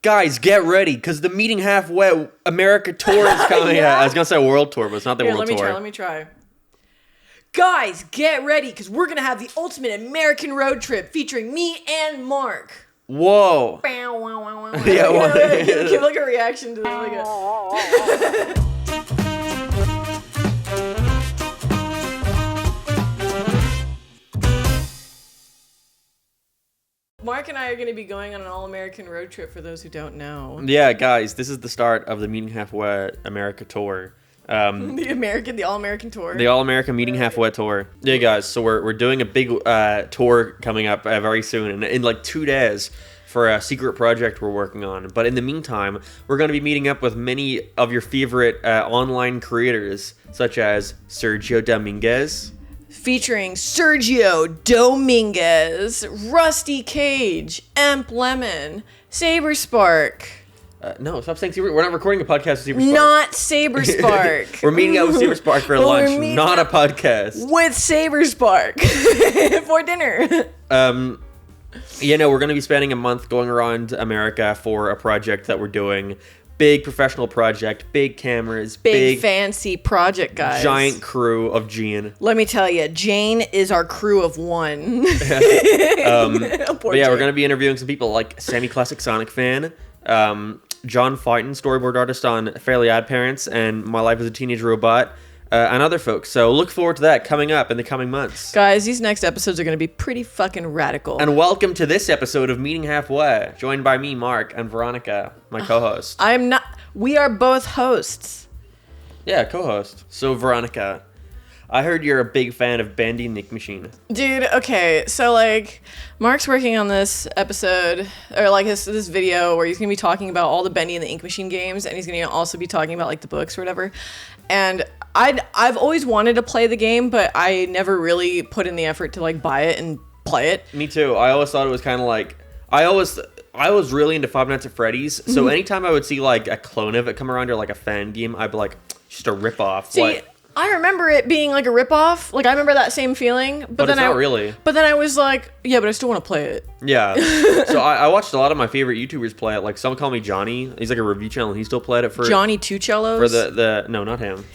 guys, get ready, because the Meeting Halfway America tour is coming out. I was going to say world tour, but it's not the world tour. Let me try. Guys, get ready, because we're going to have the ultimate American road trip featuring me and Mark. Whoa. Yeah, give like a reaction to that. Mark and I are going to be going on an all-American road trip for those who don't know. Yeah, guys, this is the start of the Meeting Halfway America tour. The all-American tour. The all-American Meeting Halfway tour. Yeah, guys, so we're doing a big tour coming up very soon, in like 2 days, for a secret project we're working on. But in the meantime, we're going to be meeting up with many of your favorite online creators, such as Sergio Dominguez. Featuring Sergio Dominguez, Rusty Cage, Emp Lemon, Saberspark. No, stop saying We're not recording a podcast with Saberspark. Not Saberspark. We're meeting out with Saberspark for lunch, not a podcast. With Saberspark for dinner. We're going to be spending a month going around America for a project that we're doing. Big professional project, big cameras, big fancy project, guys. Giant crew of Jane. Let me tell you, Jane is our crew of one. But yeah, we're going to be interviewing some people like Sammy Classic Sonic fan, John Fighton, storyboard artist on Fairly Odd Parents, and My Life as a Teenage Robot, and other folks. So look forward to that coming up in the coming months. Guys, these next episodes are going to be pretty fucking radical. And welcome to this episode of Meeting Halfway, joined by me, Mark, and Veronica, my co-host. We are both hosts. Yeah, co-host. So Veronica, I heard you're a big fan of Bendy and Ink Machine. Dude, okay, so like Mark's working on this episode, or like this video where he's gonna be talking about all the Bendy and the Ink Machine games, and he's gonna also be talking about like the books or whatever. And I've always wanted to play the game, but I never really put in the effort to like buy it and play it. Me too. I always thought it was kind of like I was really into Five Nights at Freddy's, so anytime I would see like a clone of it come around or like a fan game, I'd be like, just a ripoff. See, I remember it being like a ripoff. Like I remember that same feeling, but then it's not really. But then I was like, yeah, but I still want to play it. Yeah. So I watched a lot of my favorite YouTubers play it. Like some call me Johnny. He's like a review channel. And he still played it for Johnny Two Cellos. For the no, not him.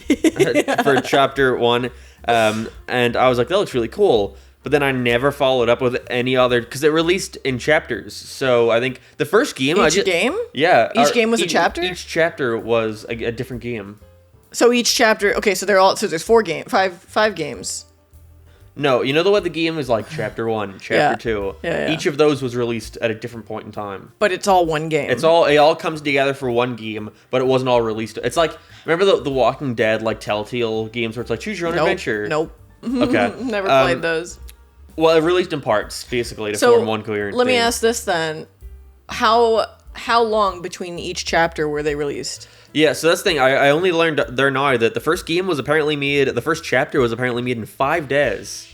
For chapter 1, and I was like, that looks really cool. But then I never followed up with any other, because it released in chapters. So I think the first game... game? Yeah. Each game was a chapter? Each chapter was a different game. So each chapter... Okay, so there's five games. No, you know the way the game is like chapter 1, chapter 2? Yeah. Each of those was released at a different point in time. But it's all one game. It all comes together for one game, but it wasn't all released. It's like, remember the Walking Dead, like Telltale games where it's like, choose your own adventure? Nope. Okay. Never played those. Well, it released in parts, basically, to form one coherent let me thing. ask this then. How long between each chapter were they released? Yeah, so that's the thing. I only learned there now that the first chapter was apparently made in 5 days.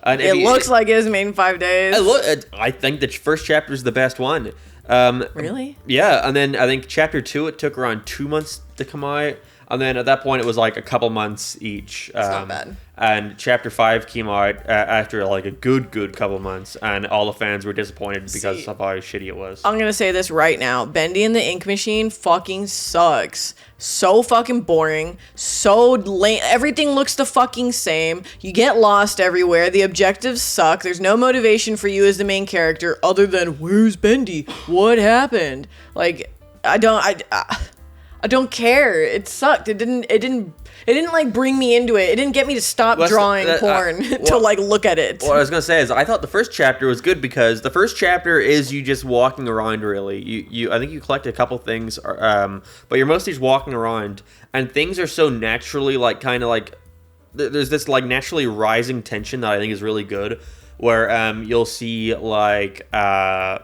And it looks like it was made in 5 days. I think the first chapter is the best one. Really? Yeah, and then I think chapter 2, it took around 2 months to come out. And then at that point, it was like a couple months each. That's not bad. And chapter 5 came out after like a good couple months, and all the fans were disappointed because of how shitty it was. I'm gonna say this right now: Bendy and the Ink Machine fucking sucks. So fucking boring. So lame. Everything looks the fucking same. You get lost everywhere. The objectives suck. There's no motivation for you as the main character other than where's Bendy? What happened? Like I don't care. It sucked. It didn't like bring me into it. It didn't get me to stop drawing porn to like look at it. What I was gonna say is I thought the first chapter was good because the first chapter is you just walking around really. You I think you collect a couple things, but you're mostly just walking around, and things are so naturally like kind of like there's this like naturally rising tension that I think is really good, where you'll see like a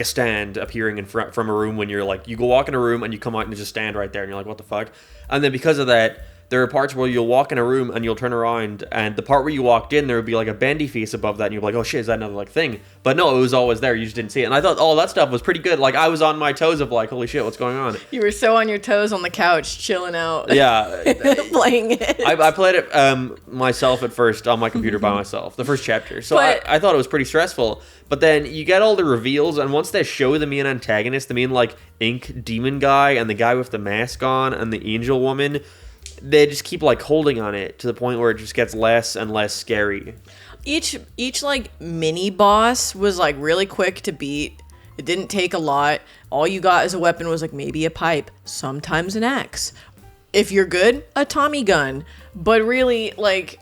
stand appearing in front from a room when you're like, you go walk in a room and you come out and there's a stand right there and you're like, what the fuck? And then because of that, there are parts where you'll walk in a room and you'll turn around, and the part where you walked in, there would be like a Bendy face above that, and you're like, oh shit, is that another like thing? But no, it was always there. You just didn't see it. And I thought all that stuff was pretty good. Like, I was on my toes of like, holy shit, what's going on? You were so on your toes on the couch, chilling out. Yeah. Playing it. I played it myself at first on my computer by myself, the first chapter. So I thought it was pretty stressful. But then you get all the reveals, and once they show the main antagonist, the main like ink demon guy and the guy with the mask on and the angel woman, they just keep like holding on it to the point where it just gets less and less scary. Each like mini boss was like really quick to beat. It didn't take a lot. All you got as a weapon was like maybe a pipe, sometimes an axe. If you're good, a Tommy gun. But really, like,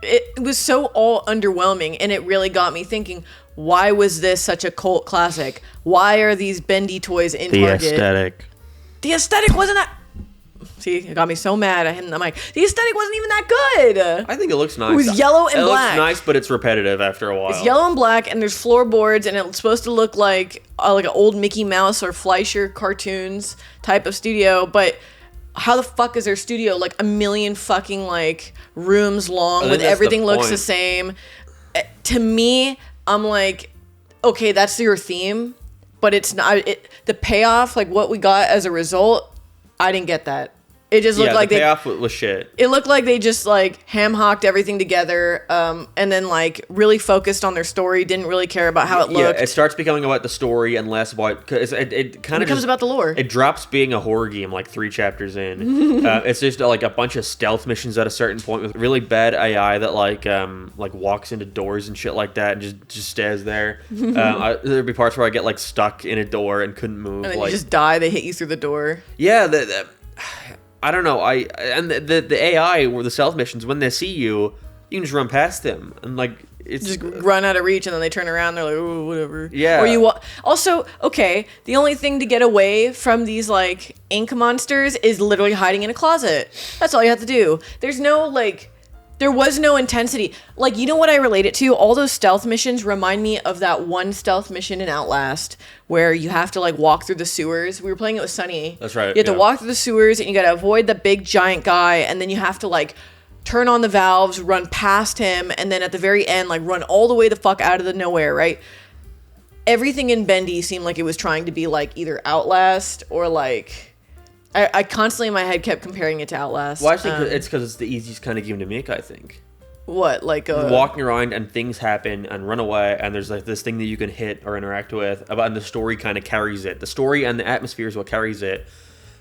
it was so all underwhelming, and it really got me thinking, why was this such a cult classic? Why are these Bendy toys in Target? The aesthetic wasn't that... See, it got me so mad. I'm like, the aesthetic wasn't even that good. I think it looks nice. It was yellow and black. It looks nice, but it's repetitive after a while. It's yellow and black, and there's floorboards, and it's supposed to look like an old Mickey Mouse or Fleischer cartoons type of studio, but... How the fuck is their studio like a million fucking like rooms long with everything looks the same? To me, I'm like, okay, that's your theme, but it's not. The payoff, like what we got as a result, I didn't get that. It just looked like the payoff was shit. It looked like they just like ham-hocked everything together, and then like really focused on their story. Didn't really care about how it looked. Yeah, it starts becoming about the story and less about. Cause it kind of becomes about the lore. It drops being a horror game like 3 chapters in. It's just like a bunch of stealth missions at a certain point with really bad AI that like walks into doors and shit like that and just stays there. There'd be parts where I get like stuck in a door and couldn't move. And then you just die. They hit you through the door. Yeah. I don't know. The AI or the stealth missions, when they see you, you can just run past them and like it's just run out of reach, and then they turn around. They're like, oh, whatever. Yeah. Or you also okay. The only thing to get away from these like ink monsters is literally hiding in a closet. That's all you have to do. There's no like. There was no intensity. Like, you know what I relate it to? All those stealth missions remind me of that one stealth mission in Outlast where you have to, like, walk through the sewers. We were playing it with Sunny. That's right. You have to walk through the sewers, and you gotta avoid the big giant guy, and then you have to, like, turn on the valves, run past him, and then at the very end, like, run all the way the fuck out of the nowhere, right? Everything in Bendy seemed like it was trying to be, like, either Outlast or, like... I constantly in my head kept comparing it to Outlast. Well, I think it's because it's the easiest kind of game to make, I think. What, like walking around and things happen and run away, and there's like this thing that you can hit or interact with, and the story kind of carries it. The story and the atmosphere is what carries it.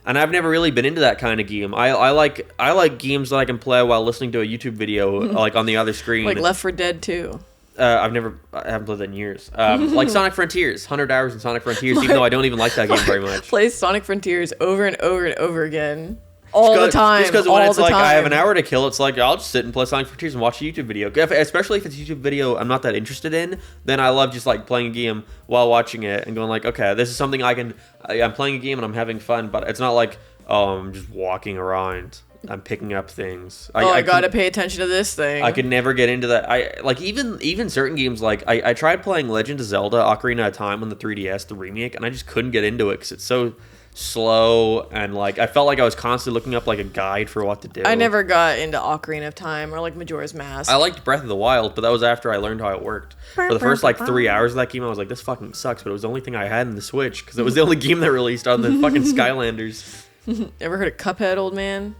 And I've never really been into that kind of game. I like games that I can play while listening to a YouTube video, like on the other screen. Like Left 4 Dead 2. I haven't played that in years. Like Sonic Frontiers, 100 hours in Sonic Frontiers, even though I don't even like that game very much. Plays Sonic Frontiers over and over and over again. All the time. Just because when it's like I have an hour to kill, it's like I'll just sit and play Sonic Frontiers and watch a YouTube video. Especially if it's a YouTube video I'm not that interested in, then I love just like playing a game while watching it and going like, okay, this is something I'm playing a game and I'm having fun, but it's not like, oh, I'm just walking around. I'm picking up things. I gotta pay attention to this thing. I could never get into that. I like even certain games like I tried playing Legend of Zelda: Ocarina of Time on the 3DS, the remake, and I just couldn't get into it because it's so slow and like I felt like I was constantly looking up like a guide for what to do. I never got into Ocarina of Time or like Majora's Mask. I liked Breath of the Wild, but that was after I learned how it worked. For the first like 3 hours of that game, I was like, this fucking sucks. But it was the only thing I had in the Switch because it was the only game that released on the fucking Skylanders. Ever heard of Cuphead, old man?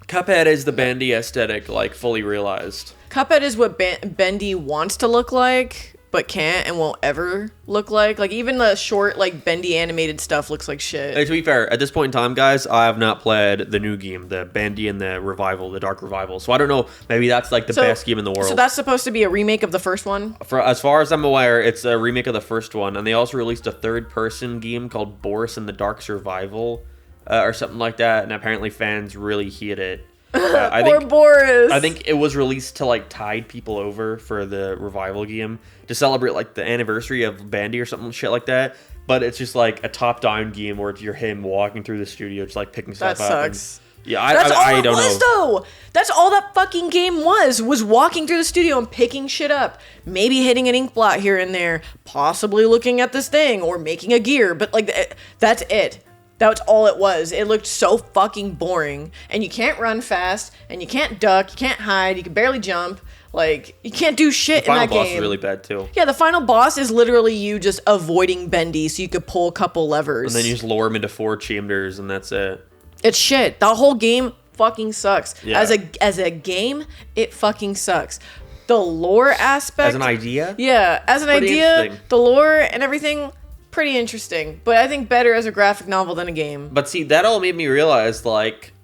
Cuphead is the Bendy aesthetic, like, fully realized. Cuphead is what Bendy wants to look like, but can't and won't ever look like. Like, even the short, like, Bendy animated stuff looks like shit. Hey, to be fair, at this point in time, guys, I have not played the new game, the Bendy and the Revival, the Dark Revival. So I don't know, maybe that's, like, the best game in the world. So that's supposed to be a remake of the first one? As far as I'm aware, it's a remake of the first one. And they also released a third-person game called Boris and the Dark Survival. Or something like that, and apparently fans really hate it. Poor Boris. I think it was released to like tide people over for the revival game to celebrate like the anniversary of Bendy or something shit like that. But it's just like a top-down game where you're him walking through the studio, just like picking stuff up. That sucks. Yeah, I don't know. Though. That's all that fucking game was walking through the studio and picking shit up. Maybe hitting an ink blot here and there, possibly looking at this thing or making a gear, but like that's it. That's all it was. It looked so fucking boring. And you can't run fast, and you can't duck, you can't hide, you can barely jump. Like, you can't do shit in that game. The final boss is really bad, too. Yeah, the final boss is literally you just avoiding Bendy so you could pull a couple levers. And then you just lure him into 4 chambers, and that's it. It's shit. The whole game fucking sucks. Yeah. As a game, it fucking sucks. The lore aspect... As an idea? Yeah, as an idea, the lore and everything, pretty interesting. But I think better as a graphic novel than a game. But see, that all made me realize, like,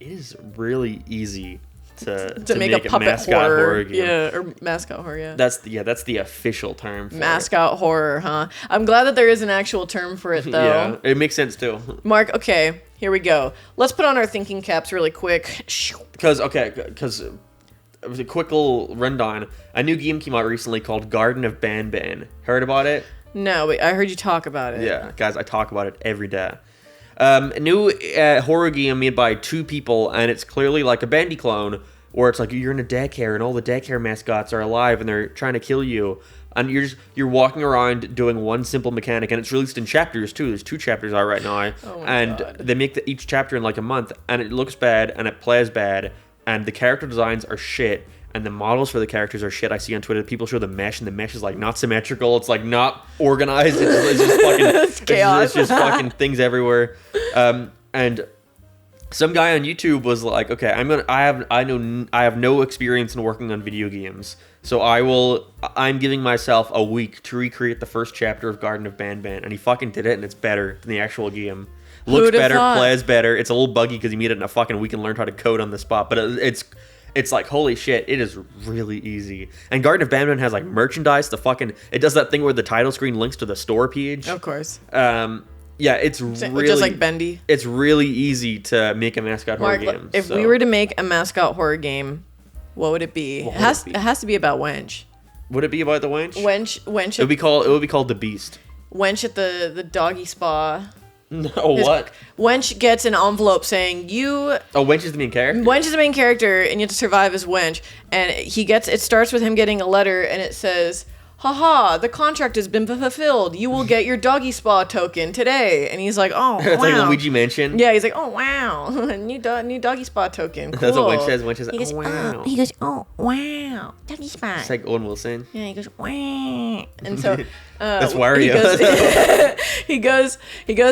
it is really easy to make a puppet mascot horror game. Yeah, or mascot horror, yeah. That's the official term for mascot horror, huh? I'm glad that there is an actual term for it, though. Yeah, it makes sense, too. Mark, okay, here we go. Let's put on our thinking caps really quick. Because it was a quick little rundown. A new game came out recently called Garden of Banban. Heard about it? No, wait, I heard you talk about it. Yeah, guys, I talk about it every day. A new horror game made by 2 people, and it's clearly like a Bendy clone, where it's like you're in a daycare, and all the daycare mascots are alive, and they're trying to kill you, and you're walking around doing one simple mechanic, and it's released in chapters too. There's 2 chapters out right now, and God. they make each chapter in like a month, and it looks bad, and it plays bad, and the character designs are shit. And the models for the characters are shit. I see on Twitter people show the mesh, and the mesh is like not symmetrical. It's like not organized. It's just fucking it's chaos. It's just fucking things everywhere. And some guy on YouTube was like, "Okay, I have no experience in working on video games, so I'm giving myself a week to recreate the first chapter of Garden of Banban." And he fucking did it, and it's better than the actual game. Looks better, plays better. It's a little buggy because he made it in a fucking week and learned how to code on the spot, but it's like, holy shit, it is really easy. And Garden of Banban has like merchandise. It does that thing where the title screen links to the store page. Of course. Yeah, it's really just like Bendy. It's really easy to make a mascot horror game. If we were to make a mascot horror game, what would it be? It has to be about Wench. Would it be about the Wench? Wench. It would be called The Beast. Wench at the doggy spa. No, what? Wench gets an envelope saying you... Oh, Wench is the main character? Wench is the main character, and you have to survive as Wench. And it starts with him getting a letter, and it says, haha, the contract has been fulfilled. You will get your doggy spa token today. And he's like, oh, wow. It's like Luigi Mansion. Yeah, he's like, oh, wow. new doggy spa token. Cool. That's what Wench says. Wench says, goes, oh, wow. He goes, oh, wow. Doggy spa. It's like Owen Wilson. Yeah, he goes, wow. And so... That's Wario. He goes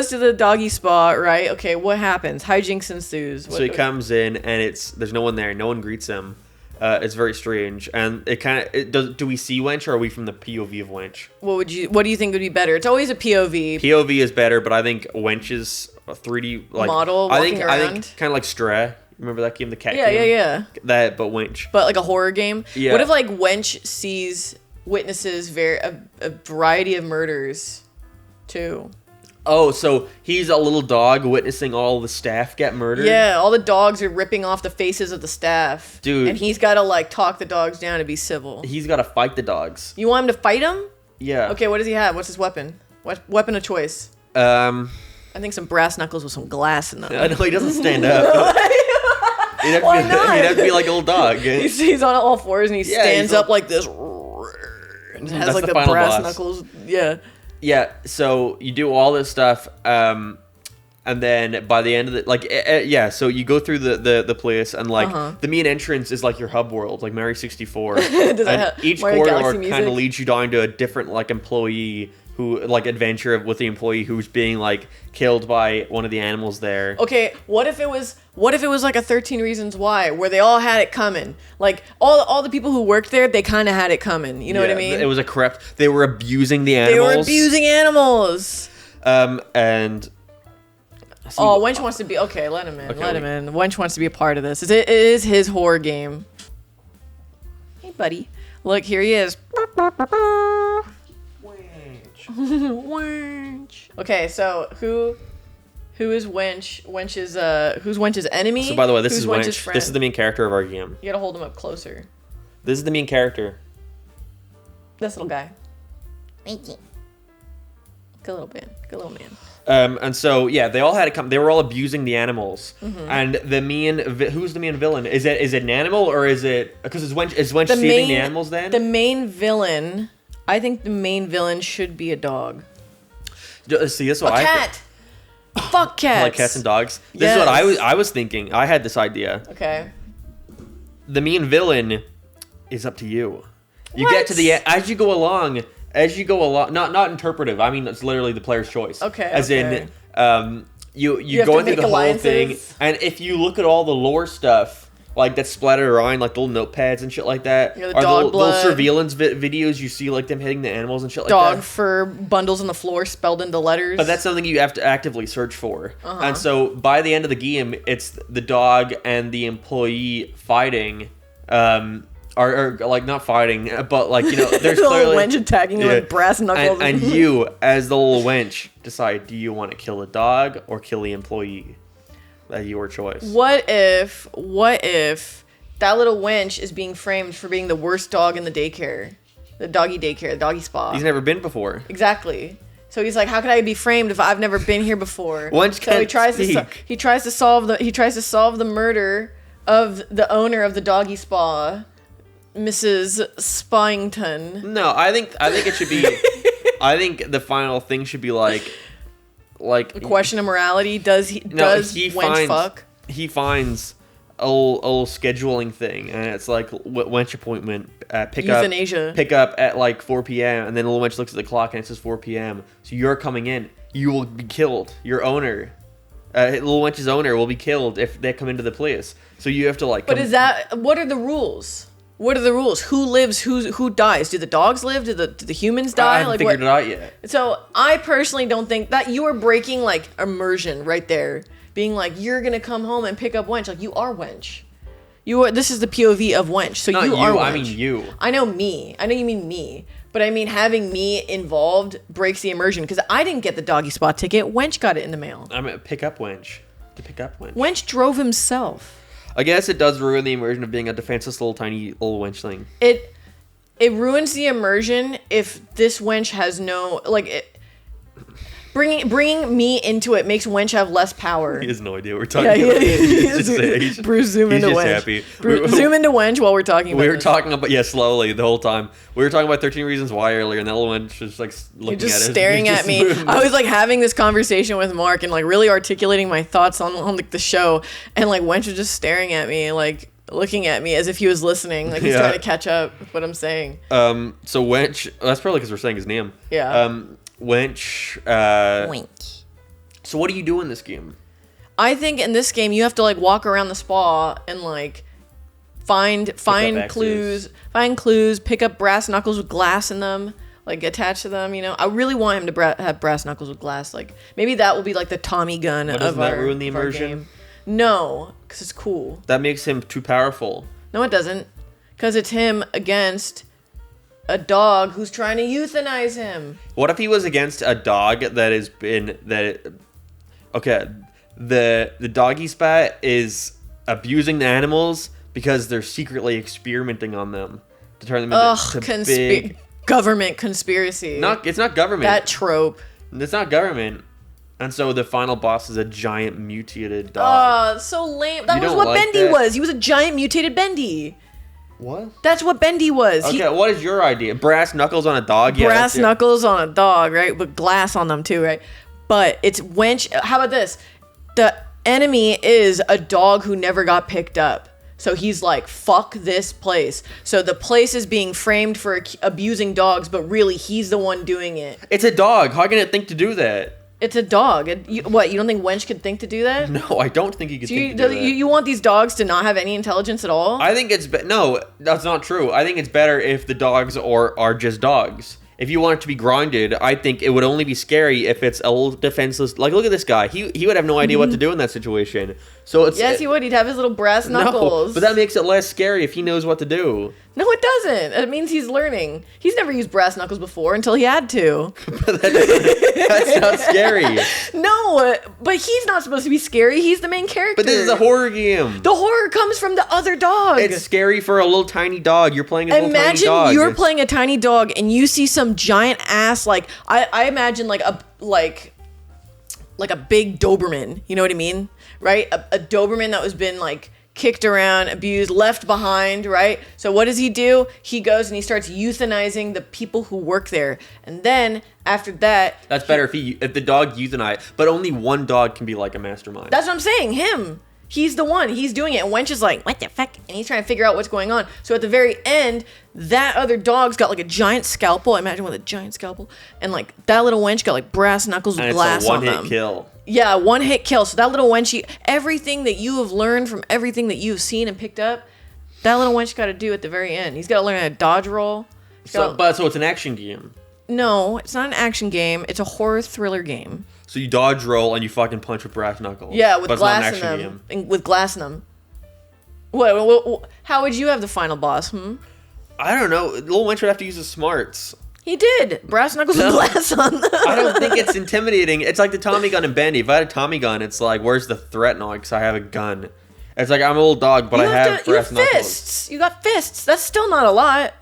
to the doggy spa, right? Okay, what happens? Hijinks ensues. So he comes in, and there's no one there. No one greets him. It's very strange, and do we see Wench, or are we from the POV of Wench? What do you think would be better? It's always a POV. POV is better, but I think Wench's 3D model. I think kind of like Stray. Remember that game, the cat game? Yeah. But Wench. But like a horror game. Yeah. What if like Wench witnesses a variety of murders, too? Oh, so he's a little dog witnessing all the staff get murdered? Yeah, all the dogs are ripping off the faces of the staff. Dude. And he's got to, like, talk the dogs down and be civil. He's got to fight the dogs. You want him to fight them? Yeah. Okay, what does he have? What's his weapon? What weapon of choice? I think some brass knuckles with some glass in them. No, he doesn't stand up. Why not? He'd have to be like a little dog. He's on all fours and he stands up like this. And has like the brass boss. Knuckles. Yeah. Yeah, so you do all this stuff, and then by the end of it, so you go through the place, and like the main entrance is like your hub world, like Mario 64. And each corridor kind of leads you down to a different like employee adventure with the employee who's being like killed by one of the animals there. Okay, what if it was like a 13 Reasons Why, where they all had it coming? Like all the people who worked there, they kind of had it coming. You know what I mean? It was a corrupt. They were abusing the animals. They were abusing animals. And. Wench wants to be okay. Let him in. Let him in. Wench wants to be a part of this. It is his horror game. Hey, buddy. Look, here he is. Wench. Okay, so who is Wench? Who's Wench's enemy? So by the way, this is Wench's Wench. friend? This is the main character of our game. You gotta hold him up closer. This is the main character. This little guy. Good little man. Good little man. And so they all had it come. They were all abusing the animals. And who's the main villain? Is it an animal, or is it because is Wench saving the animals then? The main villain. I think the main villain should be a dog. See, that's what a cat. Fuck cats. Like cats and dogs. This is what I was thinking. I had this idea. Okay. The main villain is up to you. You What? get to the as you go along, not interpretive. I mean, it's literally the player's choice. Okay. As in, you have go to into make the whole thing, alliances? and if you look at all the lore stuff, like that's splattered around, like the little notepads and shit like that, Yeah, the or dog the blood. little surveillance videos you see, like them hitting the animals and shit like Dog that. fur bundles on the floor spelled into letters. But that's something you have to actively search for. Uh-huh. And so by the end of the game, it's the dog and the employee fighting, or like not fighting, but like, you know, there's the clearly... little wench attacking him with brass knuckles. And you, as the little wench, decide, do you want to kill the dog or kill the employee? That's your choice. What if that little wench is being framed for being the worst dog in the daycare? The doggy daycare, the doggy spa. He's never been before. Exactly. So he's like, how could I be framed if I've never been here before? Wench so he can't tries speak. he tries to solve the murder of the owner of the doggy spa, Mrs. Spyington. No, I think it should be... I think the final thing should be like... A question of morality. Does wench fuck? He finds a little scheduling thing, and it's like wench appointment, Euthanasia. pick up at like 4 p.m. and then little wench looks at the clock and it says 4 p.m. So you're coming in, you will be killed. Your owner, little wench's owner, will be killed if they come into the place. So you have to like. But what are the rules? What are the rules? Who lives? Who dies? Do the dogs live? Do the humans die? I haven't figured it out yet. So I personally don't think that you are breaking like immersion right there. Being like, you're gonna come home and pick up wench. Like, you are wench. This is the POV of wench. So Not you are wench. I mean you. I know me. I know you mean me. But I mean, having me involved breaks the immersion because I didn't get the doggy spot ticket. Wench got it in the mail. I'm gonna pick up wench. To pick up wench. Wench drove himself. I guess it does ruin the immersion of being a defenseless little tiny little wench thing. It ruins the immersion if this wench has no bringing me into it makes wench have less power. He has no idea what we're talking Yeah, about. he Bruce, zoom into wench. Happy. Zoom into wench while we're talking about We were this. talking about slowly the whole time. We were talking about 13 Reasons Why earlier, and that little wench was like looking You're just at us. staring at me. I was like having this conversation with Mark and like really articulating my thoughts on like the show, and like wench was just staring at me like looking at me as if he was listening, like he's trying to catch up with what I'm saying. So wench, that's probably because we're saying his name. Yeah. Wench. Wench. So what do you do in this game? I think in this game you have to like walk around the spa and like find clues, pick up brass knuckles with glass in them, like attach to them. You know, I really want him to have brass knuckles with glass. Like maybe that will be like the Tommy gun But of doesn't our that ruin the of our immersion? game. No, because it's cool. That makes him too powerful. No, it doesn't, because it's him against a dog who's trying to euthanize him. What if he was against a dog that has been Okay, the doggy spat is abusing the animals because they're secretly experimenting on them to turn them into big government conspiracy. It's not government. That trope. It's not government. And so the final boss is a giant mutated dog. So lame. That You was don't what like Bendy that? was. He was a giant mutated Bendy. What? That's what Bendy was. Okay, what is your idea? Brass knuckles on a dog? Brass knuckles on a dog, right? But glass on them too, right? But it's wench. How about this? The enemy is a dog who never got picked up. So he's like, fuck this place. So the place is being framed for abusing dogs, but really he's the one doing it. It's a dog. How can it think to do that? It's a dog. You don't think Wench could think to do that? No, I don't think he could think to do that. You want these dogs to not have any intelligence at all? I think it's... No, that's not true. I think it's better if the dogs are just dogs. If you want it to be grounded, I think it would only be scary if it's a little defenseless. Like, look at this guy. He would have no idea what to do in that situation. So it's... Yes, he would. He'd have his little brass knuckles. No, but that makes it less scary if he knows what to do. No, it doesn't. It means he's learning. He's never used brass knuckles before until he had to. That's not scary. No, but he's not supposed to be scary. He's the main character. But this is a horror game. The horror comes from the other dog. It's scary for a little tiny dog. You're playing a little tiny dog. Imagine you're playing a tiny dog and you see some giant ass, like I imagine like a big Doberman. You know what I mean? Right? A Doberman that was been like kicked around, abused, left behind, right? So what does he do? He goes and he starts euthanizing the people who work there. And then after that... That's better if the dog euthanize, but only one dog can be like a mastermind. That's what I'm saying, him. He's the one. He's doing it. And Wench is like, what the fuck? And he's trying to figure out what's going on. So at the very end, that other dog's got like a giant scalpel. Imagine with a giant scalpel. And like that little Wench got like brass knuckles with and glass it's a on them. one-hit kill. Yeah, one hit kill. So that little Wench, everything that you have learned from everything that you've seen and picked up, that little Wench got to do at the very end. He's got to learn how to dodge roll. So it's an action game. No, it's not an action game. It's a horror thriller game. So you dodge roll and you fucking punch with brass knuckles. Yeah, with but glass it's not an in action them. With glass in them. What, how would you have the final boss? I don't know. Little Wench would have to use his smarts. He did. Brass knuckles and glass on them. I don't think it's intimidating. It's like the Tommy gun in Bendy. If I had a Tommy gun, it's like, where's the threat now? Because I have a gun. It's like, I'm a little dog, but I have brass knuckles. Fists. You got fists. That's still not a lot.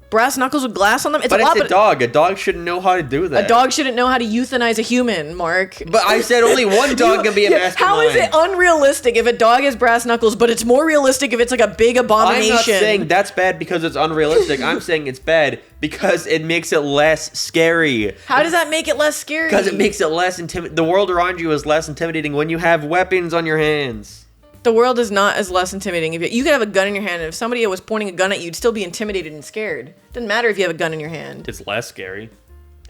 Brass knuckles with glass on them. It's but a lot. It's a dog. A dog shouldn't know how to do that. A dog shouldn't know how to euthanize a human, Mark. But I said only one dog can be a mastermind. How is it unrealistic if a dog has brass knuckles, but it's more realistic if it's like a big abomination? I'm not saying that's bad because it's unrealistic. I'm saying it's bad because it makes it less scary. How does that make it less scary? Because it makes it less intimidating. The world around you is less intimidating when you have weapons on your hands. The world is not as less intimidating. If you could have a gun in your hand, and if somebody was pointing a gun at you, you'd still be intimidated and scared. Doesn't matter if you have a gun in your hand. It's less scary.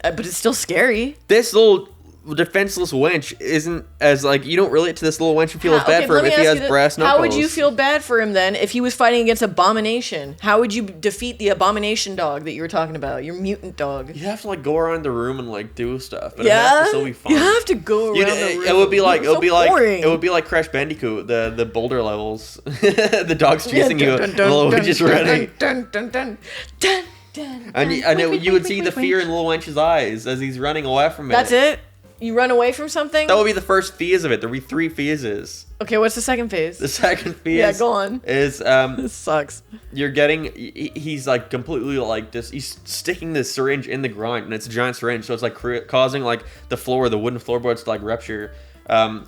But it's still scary. This little defenseless wench isn't as, like, you don't relate to this little wench and feel as bad for him if he has brass knuckles. How would you feel bad for him then if he was fighting against Abomination? How would you defeat the Abomination dog that you were talking about? Your mutant dog. You have to, like, go around the room and, like, do stuff. But yeah? it has to still be fun. You have to go around the room. It would be like boring. It would be like Crash Bandicoot, the boulder levels. The dog's chasing you and Little Wench is running. And you would see the fear in Little Wench's eyes as he's running away from it. That's it? You run away from something? That would be the first phase of it. There would be 3 phases. Okay, what's the second phase? The second phase. Yeah, go on. Is this sucks. You're getting. He's like completely like this. He's sticking this syringe in the ground, and it's a giant syringe, so it's like causing like the wooden floorboards to like rupture.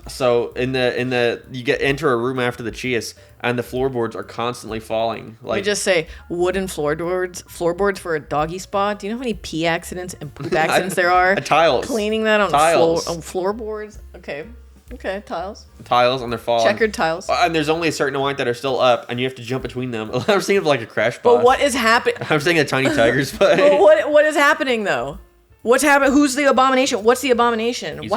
So in the you enter a room after the chase, and the floorboards are constantly falling. Like, let me just say, wooden floorboards for a doggy spot. Do you know how many pee accidents and poop accidents there are? Tiles. Cleaning that on tiles. On floorboards. Okay, tiles. Tiles, and they're falling. Checkered tiles. And there's only a certain amount that are still up, and you have to jump between them. I was thinking of like a crash boss. But what is happening? I was thinking of Tiny Tiger's fight. But what is happening though? What's happening? Who's the Abomination? What's the Abomination?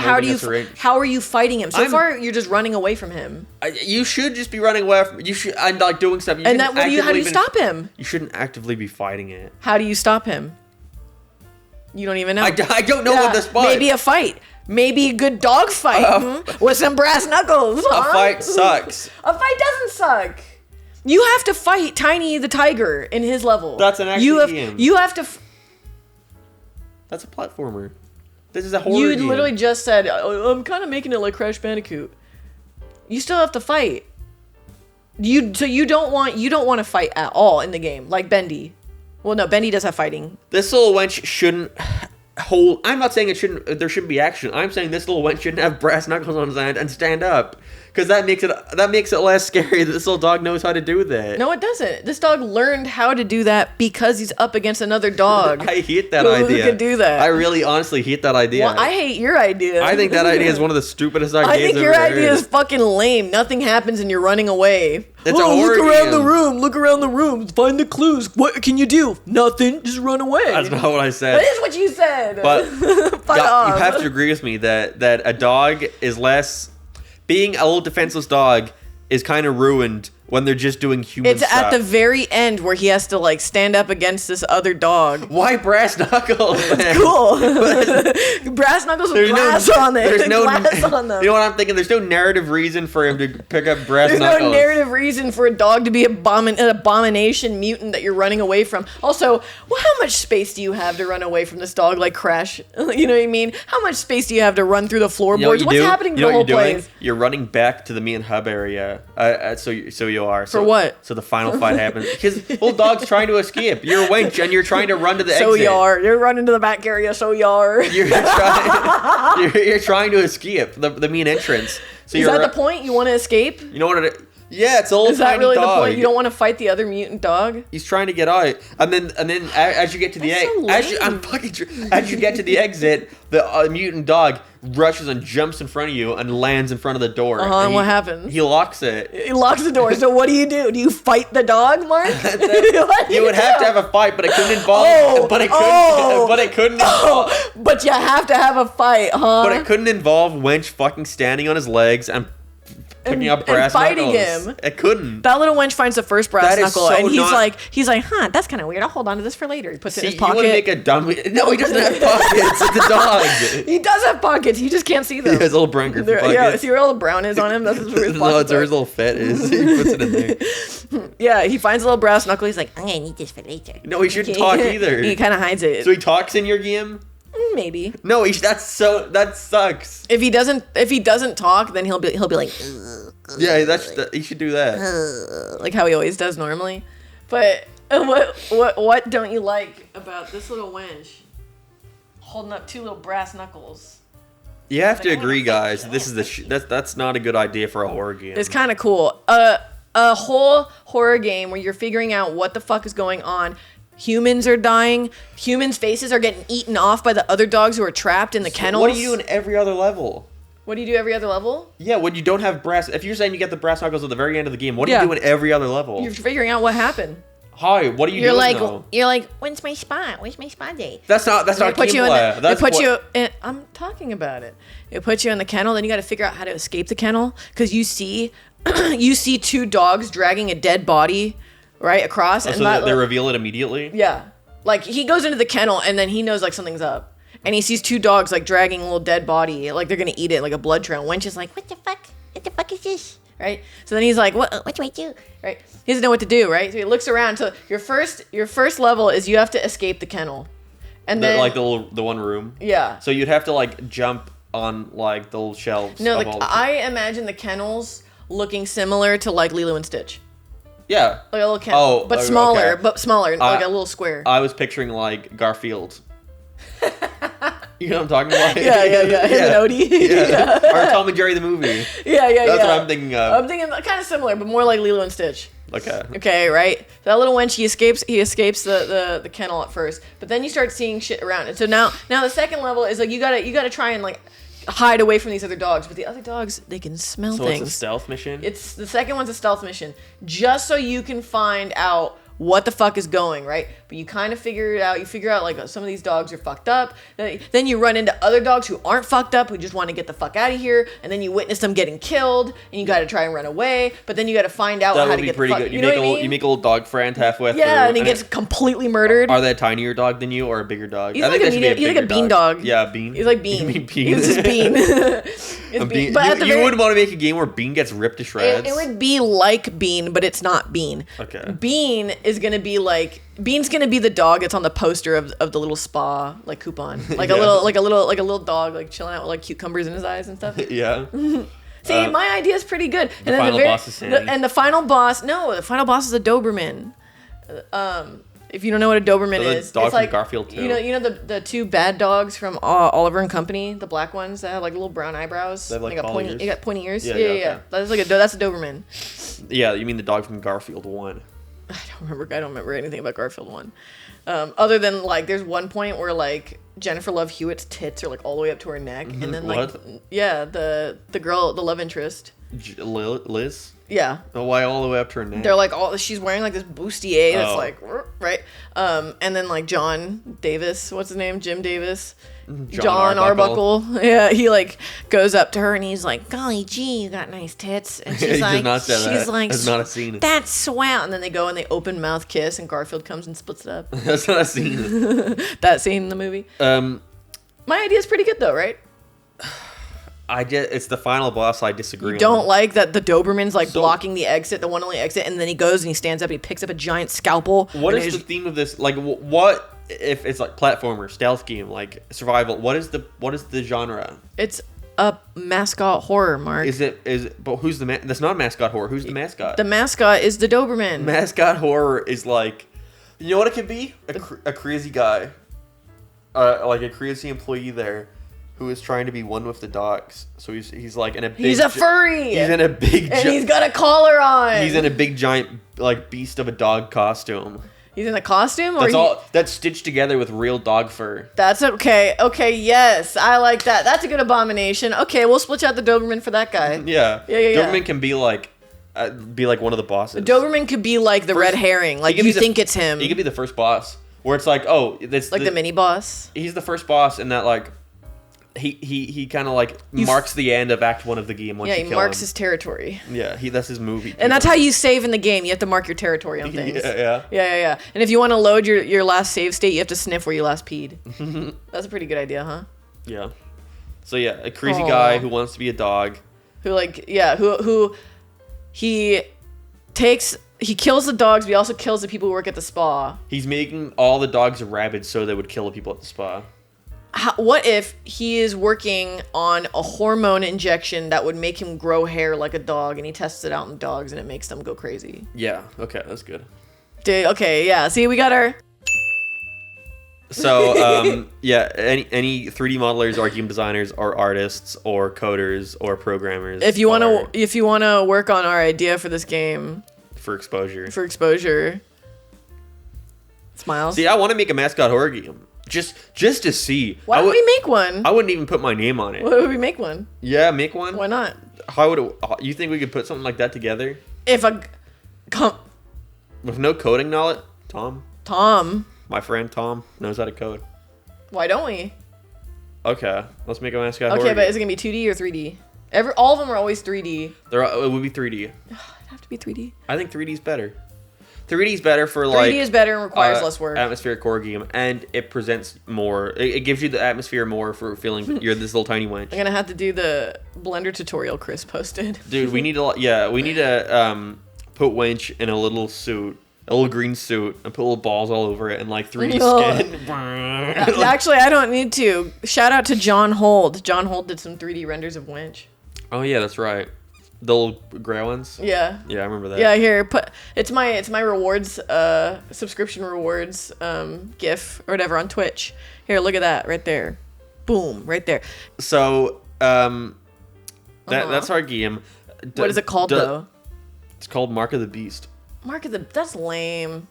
How are you fighting him? So far, you're just running away from him. You should just be running away from. You should and like doing stuff. How do you stop him? You shouldn't actively be fighting it. How do you stop him? You don't even know. I don't know what this fight. Maybe a fight. Maybe a good dog fight with some brass knuckles. A fight sucks. A fight doesn't suck. You have to fight Tiny the Tiger in his level. That's an action game. You have to. That's a platformer. This is a horror game. You literally just said, I'm kind of making it like Crash Bandicoot. You still have to fight. So you don't want to fight at all in the game, like Bendy. Well, no, Bendy does have fighting. This little wench shouldn't hold. I'm not saying there shouldn't be action. I'm saying this little wench shouldn't have brass knuckles on his hand and stand up. Because that makes it less scary that this little dog knows how to do that. No, it doesn't. This dog learned how to do that because he's up against another dog. I hate that idea. Who can do that? I really, honestly hate that idea. Well, I hate your idea. I think that idea is one of the stupidest ideas. I think your idea is fucking lame. Nothing happens and you're running away. It's a horror look around game. the room. Look around the room. Find the clues. What can you do? Nothing. Just run away. That's not what I said. That is what you said. But Fuck off. You have to agree with me that a dog is less. Being a little defenseless dog is kind of ruined when they're just doing human stuff. It's at the very end where he has to like stand up against this other dog. Why brass knuckles? It's cool. Brass knuckles with glass on it. There's no glass on them. You know what I'm thinking? There's no narrative reason for him to pick up brass knuckles. There's no narrative reason for a dog to be an abomination mutant that you're running away from. Also, how much space do you have to run away from this dog like Crash? You know what I mean? How much space do you have to run through the floorboards? What's happening to the whole place? You're running back to the me and hub area. So you are. For what? So the final fight happens. Because little dog's trying to escape. You're a wench and you're trying to run to the exit. So you are. You're running to the back area, so you are. You're trying to escape the main entrance. So is that the point? You want to escape? You know what Yeah, it's a little Is that tiny really dog. the point? You don't want to fight the other mutant dog? He's trying to get out, and then as you get to the That's so as you get to the exit, the mutant dog rushes and jumps in front of you and lands in front of the door. And what happens? He locks it. He locks the door. So what do? Do you fight the dog, Mark? You would have to have a fight, but it couldn't involve. But it couldn't. But you have to have a fight, huh? But it couldn't involve Wench fucking standing on his legs and picking up brass fighting knuckles. him. It couldn't. That little wench finds the first brass That is knuckle, so and not- he's like, huh, that's kind of weird. I'll hold on to this for later. He puts it in his You pocket. want to make a dumb... No, he doesn't have pockets. It's a dog. He does have pockets. You just can't see them. He has little brown grip pockets. Yeah, see where all the brown is on him? That's where his No, it's where his pockets are. little fit is. He puts it in there. Yeah, he finds a little brass knuckle. He's like, I'm gonna need this for later. No, he shouldn't talk either. He kind of hides it. So he talks in your game? Maybe. No, that sucks. If he doesn't talk, then he'll be like, Yeah, he should do that. like how he always does normally. But what don't you like about this little wench holding up two little brass knuckles? You have to agree, guys. This is that's not a good idea for a horror game. It's kind of cool. A whole horror game where you're figuring out what the fuck is going on. Humans are dying. Humans' faces are getting eaten off by the other dogs who are trapped in the kennels. What do you do in every other level? What do you do every other level? Yeah, when you don't have brass... If you're saying you get the brass knuckles at the very end of the game, what do Yeah. you do in every other level? You're figuring out what happened. Hi, what are you You're doing like, now? when's my spot? Where's my spot date? That's not They put you in gameplay. the, they put you in, I'm talking about it. They put you in the kennel, then you got to figure out how to escape the kennel because you see two dogs dragging a dead body right across, and So they reveal it immediately? yeah, like he goes into the kennel and then he knows like something's up, and he sees two dogs like dragging a little dead body, like they're gonna eat it, like a blood trail. Wench is like, what the fuck? What the fuck is this? Right? So then he's like, what do I do? Right? He doesn't know what to do, right? So he looks around. So your first level is you have to escape the kennel. And then Like the one room? yeah. So you'd have to like jump on like the little shelves. No, of like all the- I imagine the kennels looking similar to like Lilo and Stitch. Yeah. Like a little kennel. Oh, but okay. smaller, like a little square. I was picturing like Garfield. You know what I'm talking about? Yeah. Him and Odie. Yeah. Or Tom and Jerry the movie. Yeah. That's what I'm thinking of. I'm thinking kind of similar, but more like Lilo and Stitch. Okay. Okay, right? So that little wench, he escapes the kennel at first, but then you start seeing shit around it. So now the second level is like you gotta try and like hide away from these other dogs, but the other dogs, they can smell So things. it's a stealth mission? It's the second one's a stealth mission, just so you can find out what the fuck is going, right? But you kind of figure it out. You figure out like some of these dogs are fucked up. Then you run into other dogs who aren't fucked up, who just want to get the fuck out of here. And then you witness them getting killed, and you got to try and run away. But then you got to find out That how would to be get pretty the fuck. good. You know what I mean? You make a little dog friend halfway through. Yeah, and he gets completely murdered. Are they a tinier dog than you or a bigger dog? He's I like think a they should be medium, he's like a bigger bean dog. Yeah, Bean. He's like Bean. You mean Bean? He's just Bean. It's Bean. But at the you very, wouldn't want to make a game where Bean gets ripped to shreds. it would be like Bean, but it's not Bean. Okay. Bean is gonna be like Bean's gonna be the dog that's on the poster of the little spa like coupon, like Yeah. a little dog like chilling out with like cucumbers in his eyes and stuff. Yeah. See, my idea is pretty good. And final boss is Sandy. the final boss is a Doberman. If you don't know what a Doberman So the is, dog it's from like Garfield too. you know the two bad dogs from Oliver and Company, the black ones that have like little brown eyebrows. They have, like, got pointy pointy. ears? You got pointy ears. Yeah, Yeah. okay. That's a Doberman. Yeah, you mean the dog from Garfield 1. I don't remember anything about Garfield 1. Other than like there's one point where like Jennifer Love Hewitt's tits are like all the way up to her neck, and then like What? yeah, the girl, the love interest. Liz? Yeah. Oh, why all the way up to her neck? They're like she's wearing like this bustier that's Oh. like right. And then like John Davis, what's his name? Jim Davis. John Arbuckle. Yeah, he like goes up to her and he's like, "Golly gee, you got nice tits." And she's He does like, not say that. she's like, That's not a scene. "That's swell." And then they go and they open mouth kiss, and Garfield comes and splits it up. That's not a scene. That scene in the movie. My idea is pretty good though, right? It's the final boss I disagree You on. don't like that the Doberman's like So- blocking the exit, the one and only exit, and then he goes and he stands up and he picks up a giant scalpel. What and is the he's- theme of this? Like, what if it's like platformer, stealth game, like survival? What is the genre? It's a mascot horror, Mark. But who's the that's not a mascot horror. Who's the mascot? The mascot is the Doberman. Mascot horror is like, you know what it could be? A crazy guy, like a crazy employee there, who is trying to be one with the dogs. So he's like in a big... He's a furry! He's in a big... And he's got a collar on! He's in a big, giant, like, beast of a dog costume. He's in a costume? Or That's stitched together with real dog fur. That's okay. Okay, yes. I like that. That's a good abomination. Okay, we'll split out the Doberman for that guy. Yeah. Yeah. Doberman can be like one of the bosses. Doberman could be like the red herring. Like, you think it's him. He could be the first boss. Where it's like, oh, it's like the mini boss. He's the first boss in that, like, he kind of like marks the end of Act 1 of the game once you kill him. Yeah, he marks his territory. Yeah, that's his movie. And that's how you save in the game. You have to mark your territory on things. Yeah. And if you want to load your last save state, you have to sniff where you last peed. That's a pretty good idea, huh? Yeah. So yeah, a crazy guy who wants to be a dog. Who he kills the dogs, but he also kills the people who work at the spa. He's making all the dogs rabid so they would kill the people at the spa. What if he is working on a hormone injection that would make him grow hair like a dog, and he tests it out in dogs and it makes them go crazy? Yeah, okay, that's good. Okay, yeah. See, we got our... So, yeah, any 3D modelers or game designers or artists or coders or programmers. If you want to work on our idea for this game... For exposure. Smiles. See, I want to make a Mascot horror game. Just to see. Why don't we make one? I wouldn't even put my name on it. Why would we make one? Yeah, make one. Why not? How would you think we could put something like that together? With no coding knowledge? Tom. My friend Tom knows how to code. Why don't we? Okay, let's make a Mascot horror Okay, but game. is it going to be 2D or 3D? All of them are always 3D. It would be 3D. It'd have to be 3D. I think 3D is better. 3D is better for like 3D is better and requires less work. Atmospheric horror game, and it presents more. It gives you the atmosphere more for feeling you're this little tiny wench. I'm gonna have to do the Blender tutorial Chris posted. Dude, we need to put Wench in a little suit, a little green suit, and put little balls all over it and like 3D skin. Actually, I don't need to. Shout out to John Hold. John Hold did some 3D renders of Wench. Oh yeah, that's right. The little gray ones. Yeah. Yeah, I remember that. Yeah, here, it's my rewards, subscription rewards, GIF or whatever on Twitch. Here, look at that right there. Boom, right there. So, that's our game. What is it called though? It's called Mark of the Beast. That's lame.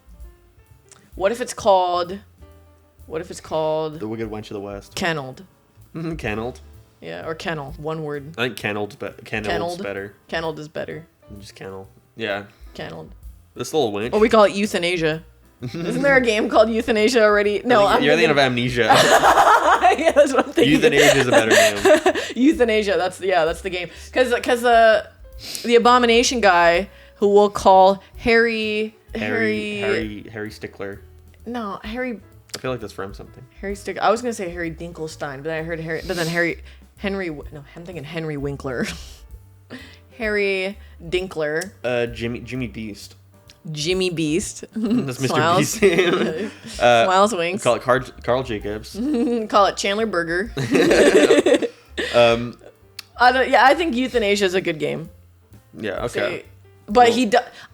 What if it's called The Wicked Wench of the West? Kenneled. Kenneled. Yeah, or kennel. One word. I think Kenneld's better. Kenneled is better. Just kennel. Yeah. Kenneled. This little wench. Or we call it euthanasia. Isn't there a game called euthanasia already? No, you're thinking of amnesia. Yeah, that's what I'm thinking. Euthanasia is a better name. Euthanasia. That's the game. Because the abomination guy who we'll call Harry Stickler. No, Harry. I feel like that's from something. Harry Stickler. I was gonna say Harry Dinkelstein, but then I heard Harry. But then Henry. No, I'm thinking Henry Winkler. Harry Dinkler. Jimmy Beast. Jimmy Beast. That's Mr. Smiles. Beast. Smiles winks. Call it Carl Jacobs. Call it Chandler Burger. I think euthanasia is a good game. Yeah. Okay. But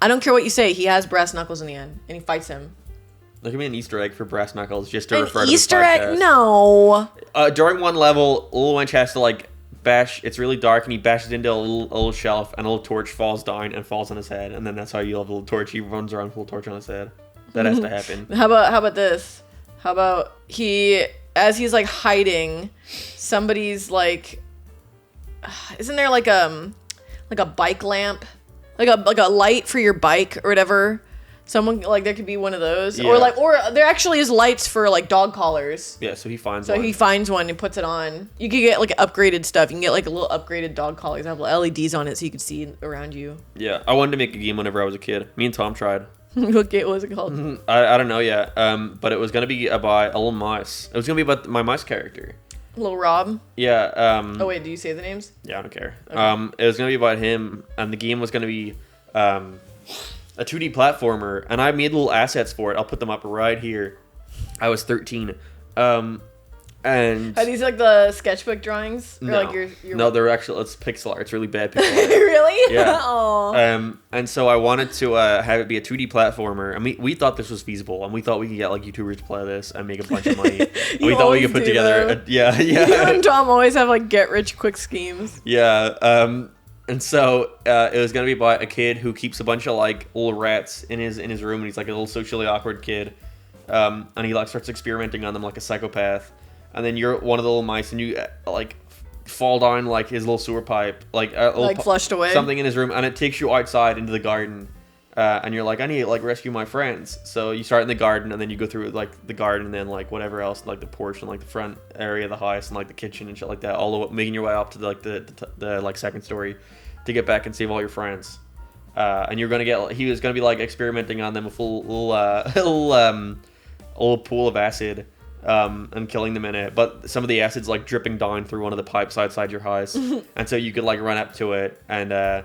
I don't care what you say. He has brass knuckles in the end, and he fights him. There could be an Easter egg for Brass Knuckles just to An refer to Easter this egg? podcast. No. During one level, Little Wench has to like bash. It's really dark, and he bashes into a little shelf, and a little torch falls down and falls on his head, and then that's how you level the torch. He runs around with a little torch on his head. That has to happen. How about this? How about as he's like hiding, somebody's like, isn't there like a bike lamp, like a light for your bike or whatever? Someone like there could be one of those, Yeah. or there actually is lights for like dog collars. Yeah, so he finds So one. he finds one and puts it on. You could get like upgraded stuff. You can get like a little upgraded dog collars that have LEDs on it so you can see around you. Yeah, I wanted to make a game whenever I was a kid. Me and Tom tried. What game was it called? I don't know yet. But it was gonna be about a little mouse. It was gonna be about my mouse character. Little Rob. Yeah. Oh wait, do you say the names? Yeah, I don't care. Okay. It was gonna be about him, and the game was gonna be a 2D platformer, and I made little assets for it. I'll put them up right here. I was 13. And And are these like the sketchbook drawings? Or no, like your no, they're actually it's pixel art. It's really bad pixel art. Really? Yeah. Aw. And so I wanted to have it be a 2D platformer, and we thought this was feasible, and we thought we could get like YouTubers to play this and make a bunch of money. And we thought we could put together, yeah. You and Tom always have like get rich quick schemes. Yeah. And so it was gonna be by a kid who keeps a bunch of like little rats in his room, and he's like a little socially awkward kid, and he like starts experimenting on them like a psychopath. And then you're one of the little mice, and you like fall down like his little sewer pipe, like flushed away something in his room, and it takes you outside into the garden. And you're like, I need to like rescue my friends. So you start in the garden, and then you go through like the garden, and then like whatever else, like the porch and like the front area of the house and like the kitchen and shit like that, all the way, making your way up to like the like second story to get back and save all your friends. And you're gonna get he was gonna be like experimenting on them with a little pool of acid. And killing them in it, but some of the acid's like dripping down through one of the pipes outside your house, and so you could like run up to it, and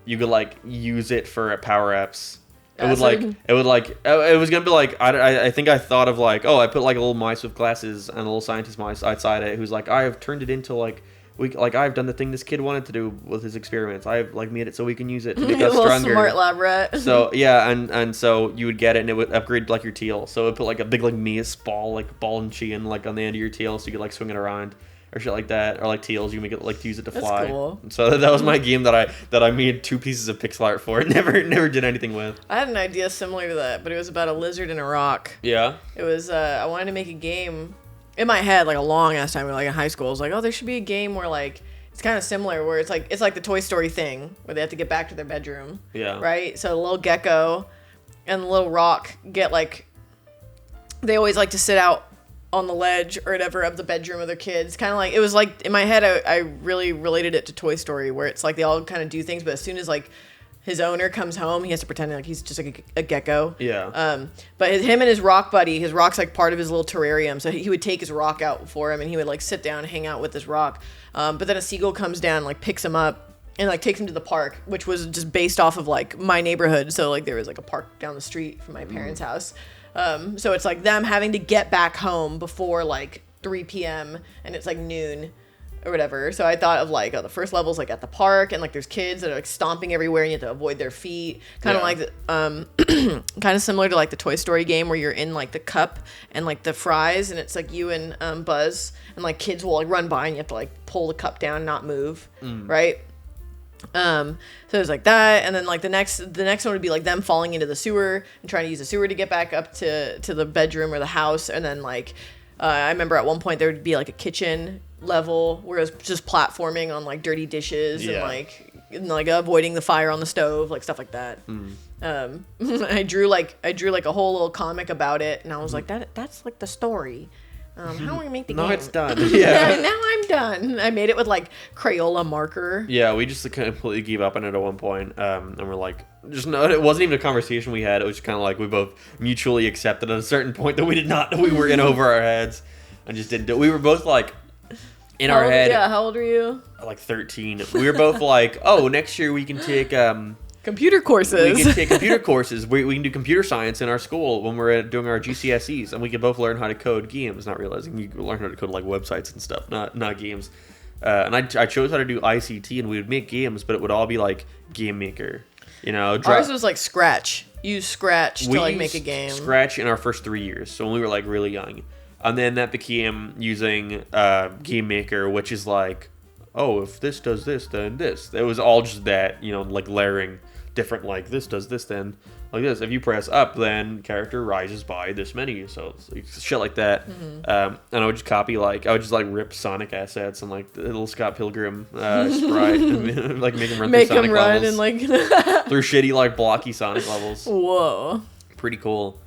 you could like use it for power-ups. It was gonna be like I think I thought of like, oh, I put like a little mice with glasses and a little scientist mouse outside it who's like, I have turned it into like I've done the thing this kid wanted to do with his experiments. I've like made it so we can use it to make us stronger. Smart lab rat. So yeah, and so you would get it, and it would upgrade like your teal. So it would put like a big like mace ball and chain like on the end of your teal, so you could like swing it around or shit like that, or like teals. You make it like to use it to fly. That's cool. So that was my game that I made 2 pieces of pixel art for. It never did anything with. I had an idea similar to that, but it was about a lizard and a rock. Yeah. It was I wanted to make a game in my head like a long ass time, like in high school. I was like, oh, there should be a game where like. It's kind of similar where it's like the Toy Story thing where they have to get back to their bedroom. Yeah. Right? So the little gecko and the little rock get like they always like to sit out on the ledge or whatever of the bedroom of their kids. Kind of like it was like in my head I really related it to Toy Story where it's like they all kind of do things, but as soon as like his owner comes home, he has to pretend like he's just like a gecko. Yeah. But him and his rock buddy, his rock's like part of his little terrarium, so he would take his rock out for him, and he would like sit down and hang out with his rock. But then a seagull comes down, and, like picks him up, and like takes him to the park, which was just based off of like my neighborhood. So like there was like a park down the street from my parents' house. So it's like them having to get back home before like 3 p.m. and it's like noon. Or whatever. So I thought of like, oh, the first level's like at the park, and like there's kids that are like stomping everywhere, and you have to avoid their feet. Kind of like, kind of similar to like the Toy Story game where you're in like the cup and like the fries, and it's like you and Buzz, and like kids will like run by, and you have to like pull the cup down, not move, right? So it was like that, and then like the next one would be like them falling into the sewer and trying to use the sewer to get back up to the bedroom or the house, and then like I remember at one point there would be like a kitchen level where it was just platforming on like dirty dishes and like avoiding the fire on the stove, like stuff like that. I drew like a whole little comic about it, and I was like, that's like the story. How am I gonna make the game? No, it's done. Yeah. Now I'm done. I made it with like Crayola marker. Yeah, we just completely gave up on it at one point, and we're like, just no. It wasn't even a conversation we had. It was just kind of like we both mutually accepted at a certain point that we were in over our heads, and just didn't do it. We were both like. In our head. Yeah, how old are you? Like 13. We were both like, oh, next year we can take computer courses. We can take computer courses. We can do computer science in our school when we're doing our GCSEs, and we can both learn how to code games. Not realizing you learn how to code like websites and stuff, not games. And I chose how to do ICT, and we would make games, but it would all be like Game Maker. You know, ours was like Scratch. Use Scratch to like make a game. Scratch in our first 3 years, so when we were like really young. And then that became using Game Maker, which is like, oh, if this does this, then this. It was all just that, you know, like layering different, like this does this, then like this. If you press up, then character rises by this many. So it's like shit like that. And I would just copy, like, I would just like rip Sonic assets and like the little Scott Pilgrim sprite, and, like make him run through Sonic levels. And like through shitty, like blocky Sonic levels. Whoa. Pretty cool.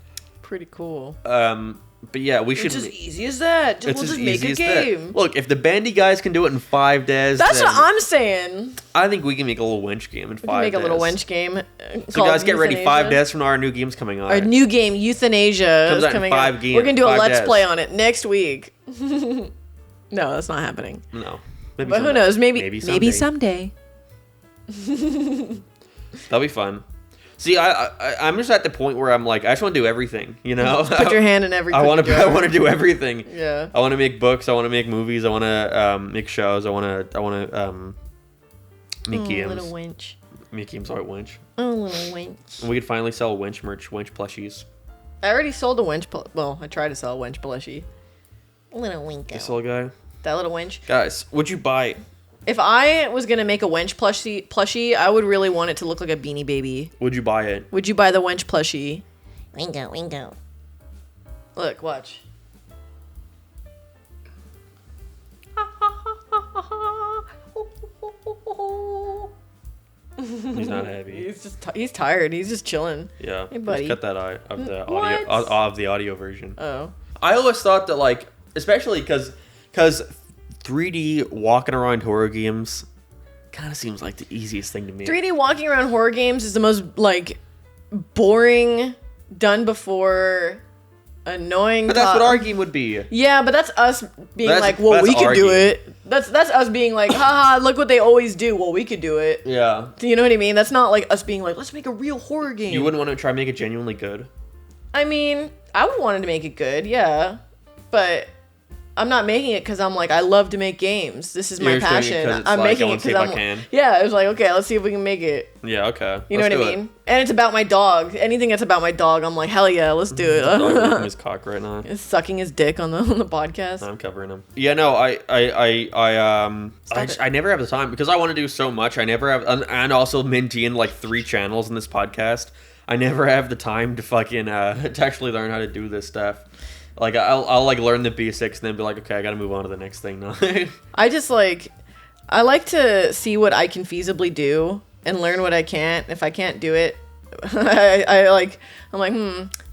But yeah, we should. It's as easy as that. We'll just make a game. Look, if the Bendy guys can do it in 5 days, that's what I'm saying. I think we can make a little Wench game in 5 days. We can make a little Wench game. So guys, get ready. 5 days from now, our new game's coming out. Our new game, Euthanasia, is coming out. We're gonna do a Let's Play on it next week. No, that's not happening. No, but someday. Who knows? Maybe someday. That'll be fun. See, I'm just at the point where I'm like, I just want to do everything, you know? Put your hand in everything. I want to do everything. Yeah. I want to make books. I want to make movies. I want to make shows. I want to make games. Little wench. Make games about Wench. Oh, little wench. And we could finally sell Wench merch, Wench plushies. I already sold a wench. Well, I tried to sell a wench plushie. Little winko. This little guy. That little wench. Guys, would you buy it? If I was gonna make a wench plushie, I would really want it to look like a Beanie Baby. Would you buy it? Would you buy the wench plushie? Wingo. Look, watch. He's not happy. He's tired. He's just chilling. Yeah. Hey, buddy. Just cut that out of the What? audio of the audio version. Oh. I always thought that, like, especially because 3D walking around horror games kind of seems like the easiest thing to me. 3D walking around horror games is the most like boring, done before, annoying. But that's what our game would be. Yeah, but that's us being That's- like, well, that's we could our do game. it. That's us being like, haha, look what they always do. Well, we could do it. Yeah. You know what I mean? That's not like us being like, let's make a real horror game. You wouldn't want to try and make it genuinely good? I mean, I would want to make it good, yeah, but I'm not making it because I'm like, I love to make games. This is my You're just doing it passion. 'cause it's I'm like, making I it wanna see because if I'm I can. yeah. It was like, okay, let's see if we can make it. Yeah, okay. You know what I mean? And it's about my dog. Anything that's about my dog, I'm like, hell yeah, let's do it. His cock right now. He's sucking his dick on the podcast. I'm covering him. Yeah, no, I never have the time because I want to do so much. I never have, and also maintain like 3 channels in this podcast. I never have the time to fucking to actually learn how to do this stuff. Like I'll like learn the basics and then be like, okay, I got to move on to the next thing now. I just like, I like to see what I can feasibly do and learn what I can't. If I can't do it, I'm like,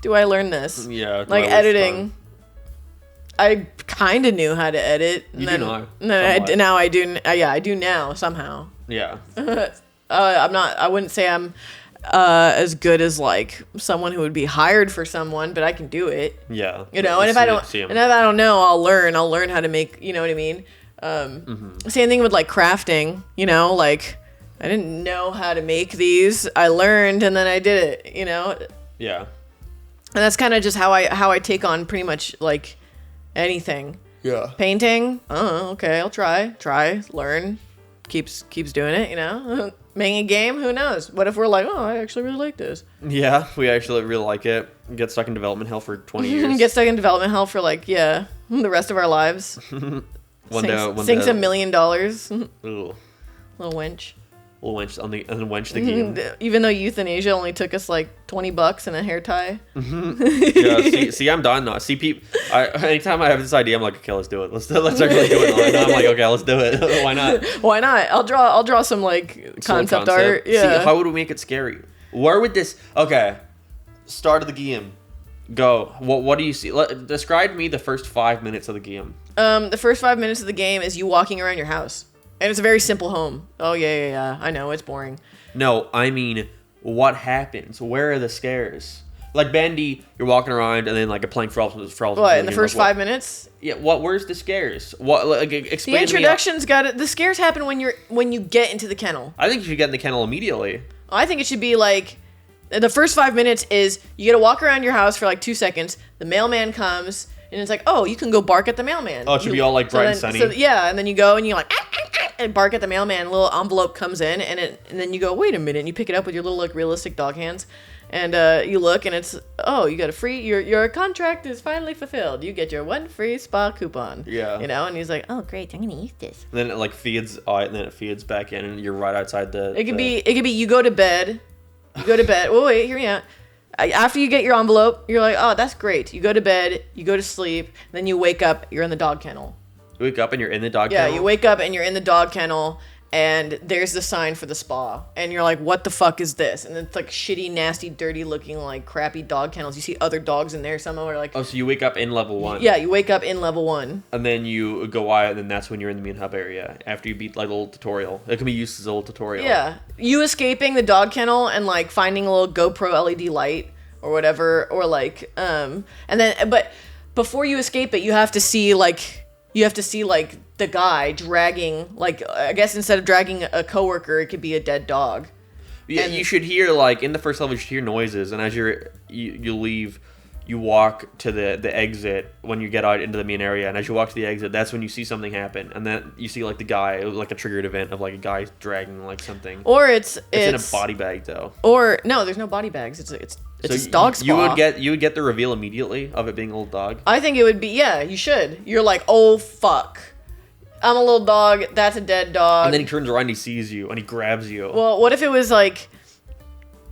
do I learn this? Yeah, Like editing. I kind of knew how to edit. You do know. Now I do. Yeah, I do now somehow. Yeah. I wouldn't say I'm as good as like someone who would be hired for someone, but I can do it. Yeah. You know, and if I don't know, I'll learn how to make, you know what I mean? Same thing with like crafting, you know, like I didn't know how to make these. I learned and then I did it, you know? Yeah. And that's kind of just how I take on pretty much like anything. Yeah. Painting, okay, I'll try, learn, keeps doing it, you know? Making a game, who knows? What if we're like, oh, I actually really like this. Yeah, we actually really like it. Get stuck in development hell for 20 years. Get stuck in development hell for like, the rest of our lives. Sinks $1 million. Ooh. Little wench. Little Wench on the Wench the game. Even though euthanasia only took us like $20 and a hair tie. Yeah, see, I'm done now. See, anytime I have this idea, I'm like, okay, let's do it. Let's actually do it. Now I'm like, okay, let's do it. Why not? Why not? I'll draw some like concept art. Yeah. See, how would we make it scary? Where would this? Okay, start of the game. Go. What do you see? Describe me the first 5 minutes of the game. The first 5 minutes of the game is you walking around your house, and it's a very simple home. Oh yeah. I know it's boring. No, I mean, what happens? Where are the scares? Like Bendy, you're walking around, and then like a plank falls. What in the first 5 minutes? Yeah. Where's the scares? What? Like, explain. The introduction's got it. The scares happen when you get into the kennel. I think you should get in the kennel immediately. I think it should be like the first 5 minutes is you got to walk around your house for like 2 seconds. The mailman comes. And it's like, oh, you can go bark at the mailman. Oh, it should be all like bright and sunny. Yeah, and then you go and you like and bark at the mailman. A little envelope comes in, and then you go, wait a minute, and you pick it up with your little like realistic dog hands, and you look, and it's you got a free your contract is finally fulfilled. You get your 1 free spa coupon. Yeah. You know, and he's like, Oh, great. I'm going to use this. And then it like feeds out, and then it feeds back in, and you're right outside the. It could be you go to bed. You go to bed. Oh wait, hear me out. After you get your envelope, you're like, oh, that's great. You go to bed, you go to sleep, then you wake up, you're in the dog kennel. You wake up and you're in the dog Yeah, kennel? you wake up and you're in the dog kennel, and there's the sign for the spa. And you're like, what the fuck is this? And it's like shitty, nasty, dirty looking, like crappy dog kennels. You see other dogs in there. Some are like... Oh, so you wake up in level 1. Yeah, you wake up in level 1. And then you go out, and then that's when you're in the main hub area. After you beat like a little tutorial. It can be used as a little tutorial. Yeah. You escaping the dog kennel and like finding a little GoPro LED light or whatever, or like and then but before you escape it, you have to see like the guy dragging, like, I guess instead of dragging a coworker, it could be a dead dog. Yeah, you should hear, like, in the first level, you should hear noises, and as you leave, you walk to the exit when you get out into the main area, and as you walk to the exit, that's when you see something happen, and then you see, like, the guy, like a triggered event of, like, a guy dragging, like, something. Or it's in a body bag, though. Or, no, there's no body bags. It's a dog spa. You would get the reveal immediately of it being a little dog? I think it would be, yeah, you should. You're like, oh, fuck. I'm a little dog, that's a dead dog. And then he turns around and he sees you and he grabs you. Well, what if it was like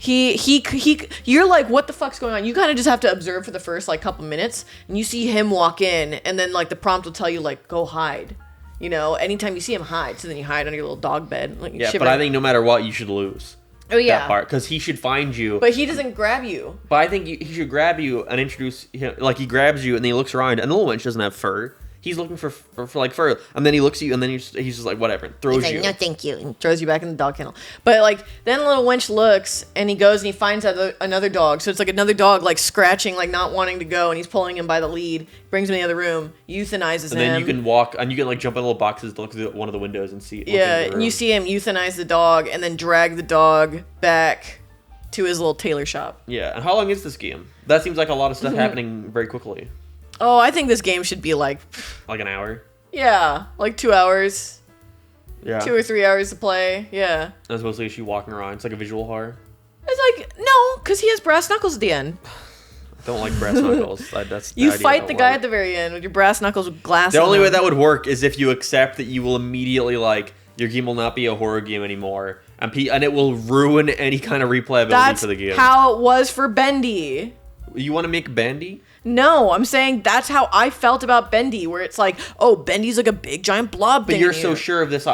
you're like, what the fuck's going on? You kind of just have to observe for the first like couple minutes, and you see him walk in, and then like the prompt will tell you like, go hide. You know, anytime you see him, hide. So then you hide under your little dog bed. Like, yeah, but I think no matter what, you should lose. Oh yeah, that part, because he should find you. But he doesn't grab you. But I think he should grab you and introduce him. Like he grabs you and then he looks around, and the little wench doesn't have fur. He's looking for like fur, and then he looks at you, and then he's just like whatever, and throws He's you. like, no, thank you. And throws you back in the dog kennel. But like then little wench looks, and he goes and he finds another dog. So it's like another dog like scratching, like not wanting to go, and he's pulling him by the lead, brings him in the other room, euthanizes him. And then you can walk, and you can like jump in little boxes to look through one of the windows and see. Yeah, and you see him euthanize the dog, and then drag the dog back to his little tailor shop. Yeah, and how long is this game? That seems like a lot of stuff happening very quickly. Oh, I think this game should be like an hour. Yeah, like 2 hours. Yeah. 2 or 3 hours to play. Yeah. That's mostly she walking around. It's like a visual horror. It's like no, because he has brass knuckles at the end. I don't like brass knuckles. That's you fight the guy at the very end with your brass knuckles with glass. The only them. way that would work is if you accept that you will immediately like your game will not be a horror game anymore, and it will ruin any kind of replayability for the game. That's how it was for Bendy. You want to make Bendy? No, I'm saying that's how I felt about Bendy, where it's like, oh, Bendy's like a big giant blob thing. But you're so sure of this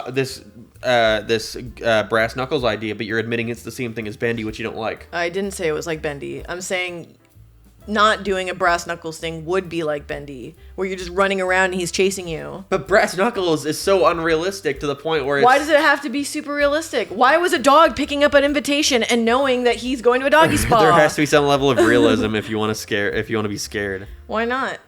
brass knuckles idea, but you're admitting it's the same thing as Bendy, which you don't like. I didn't say it was like Bendy. I'm saying not doing a brass knuckles thing would be like Bendy, where you're just running around and he's chasing you. But brass knuckles is so unrealistic to the point where Why does it have to be super realistic? Why was a dog picking up an invitation and knowing that he's going to a doggy spa? There has to be some level of realism if you want to be scared. Why not?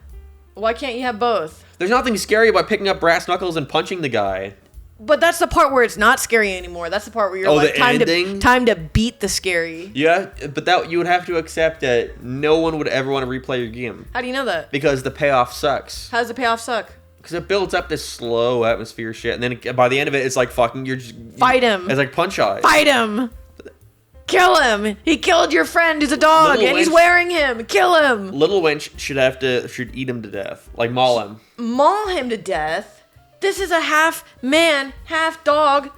Why can't you have both? There's nothing scary about picking up brass knuckles and punching the guy. But that's the part where it's not scary anymore. That's the part where you're like, time to beat the scary. Yeah, but that you would have to accept that no one would ever want to replay your game. How do you know that? Because the payoff sucks. How does the payoff suck? Because it builds up this slow atmosphere shit, and then by the end of it, it's like fucking, fight him. It's like punch out. Fight him. Kill him. He killed your friend who's a dog, and he's wearing him. Kill him. Little wench should eat him to death, like maul him. Maul him to death. This is a half man, half dog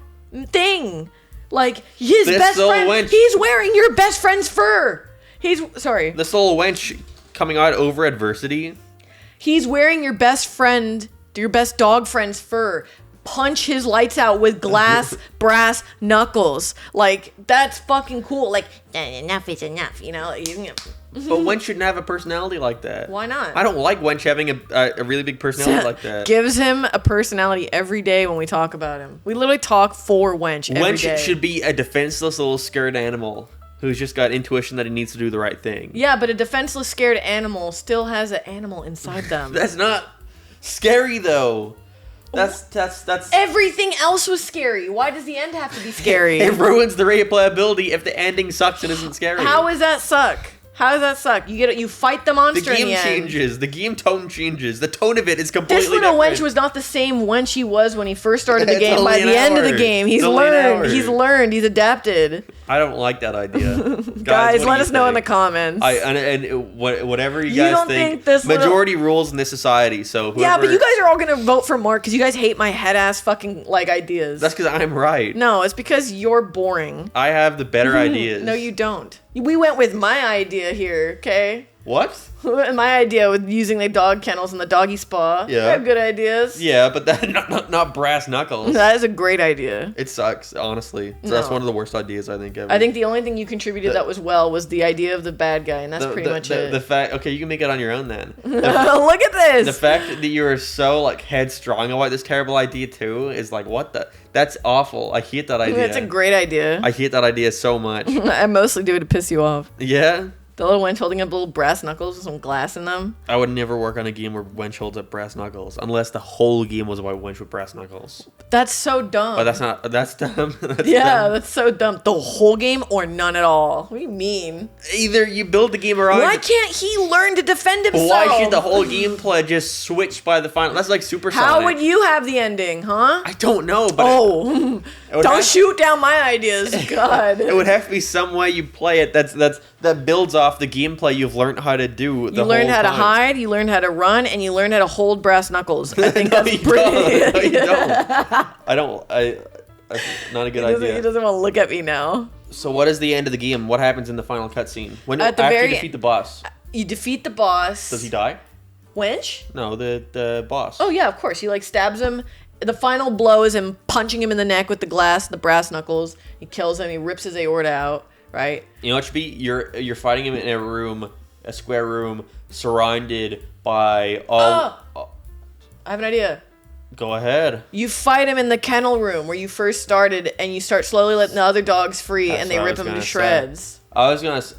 thing. Like his best friend. Wench. He's wearing your best friend's fur. This little wench coming out over adversity. He's wearing your best dog friend's fur. Punch his lights out with brass knuckles. Like that's fucking cool. Like enough is enough, you know. But Wench shouldn't have a personality like that. Why not? I don't like Wench having a really big personality like that. Gives him a personality every day when we talk about him. We literally talk for Wench every day. Wench should be a defenseless little scared animal who's just got intuition that he needs to do the right thing. Yeah, but a defenseless scared animal still has an animal inside them. That's not scary though. That's everything else was scary. Why does the end have to be scary? It ruins the replayability if the ending sucks and isn't scary. How does that suck? How does that suck? You fight the monster in the end. The game changes. The game tone changes. The tone of it is completely different. This little wench was not the same wench he was when he first started the game. By the end of the game, he's learned. He's adapted. I don't like that idea. Guys, let us know in the comments. Whatever you guys think majority rules in this society. So yeah, but you guys are all gonna vote for Mark because you guys hate my head ass fucking like ideas. That's because I'm right. No, it's because you're boring. I have the better ideas. No, you don't. We went with my idea here, okay? What? My idea with using the dog kennels and the doggy spa. Yeah. I have good ideas. Yeah, but that not brass knuckles. That is a great idea. It sucks, honestly. So that's one of the worst ideas I think ever. I think the only thing you contributed that was was the idea of the bad guy, and that's pretty much it. The fact, okay, you can make it on your own then. Look at this. The fact that you are so like headstrong about this terrible idea too is like what the. That's awful. I hate that idea. It's a great idea. I hate that idea so much. I mostly do it to piss you off. Yeah. The little wench holding up little brass knuckles with some glass in them. I would never work on a game where Wench holds up brass knuckles unless the whole game was about Wench with brass knuckles. That's so dumb. But that's dumb. That's yeah, dumb. that's so dumb. The whole game or none at all? What do you mean? Either you build the game around. Why can't he learn to defend himself? Why should the whole gameplay just switch by the final? That's like Super Sonic. How would you have the ending, huh? I don't know, but Don't shoot down my ideas, God. It would have to be some way you play it that builds off the gameplay you've learned how to do. You learned how to hide, you learned how to run, and you learned how to hold brass knuckles. I think that's pretty. No, you don't. That's not a good idea. He doesn't want to look at me now. So what is the end of the game? What happens in the final cutscene? After you defeat the boss? You defeat the boss. Does he die? Wench? No, the boss. Oh yeah, of course. He stabs him. The final blow is him punching him in the neck with the brass knuckles. He kills him. He rips his aorta out. Right. You know what should be? You're fighting him in a square room, surrounded by all. I have an idea. Go ahead. You fight him in the kennel room where you first started, and you start slowly letting the other dogs free, and they rip him to shreds.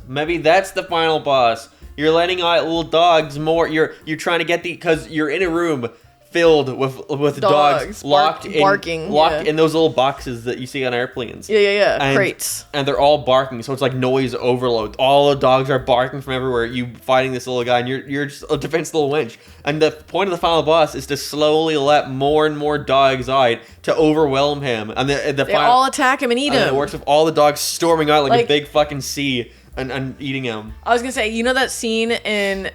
Maybe that's the final boss. You're letting out little dogs more. You're trying to get because you're in a room filled with dogs locked in those little boxes that you see on airplanes. Yeah. Crates. And they're all barking, so it's like noise overload. All the dogs are barking from everywhere. You fighting this little guy, and you're just a defense little wench. And the point of the final boss is to slowly let more and more dogs out to overwhelm him. And they all attack him and eat him. And it works with all the dogs storming out like a big fucking sea and eating him. I was gonna say, you know that scene in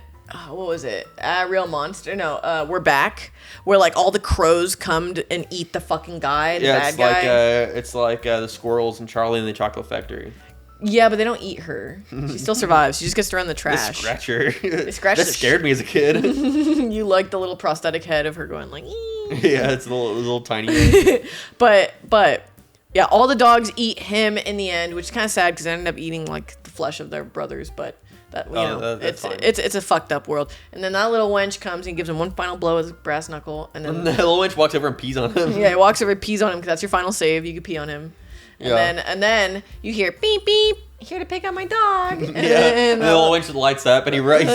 what was it? Real Monster? No, We're Back. Where all the crows come and eat the fucking guy, the bad guy. It's like the squirrels and Charlie and the Chocolate Factory. Yeah, but they don't eat her. She still survives. She just gets thrown in the trash. They scratch her. They scratch that scared me as a kid. You like the little prosthetic head of her going like. Yeah, it's a little tiny head. but yeah, all the dogs eat him in the end, which is kind of sad because they ended up eating the flesh of their brothers, but. It's a fucked up world. And then that little wench comes and gives him one final blow with his brass knuckle, and then the little wench walks over and pees on him. Yeah, he walks over and pees on him because that's your final save. You can pee on him, and then you hear beep beep. Here to pick up my dog. And the little wench lights up, and he runs.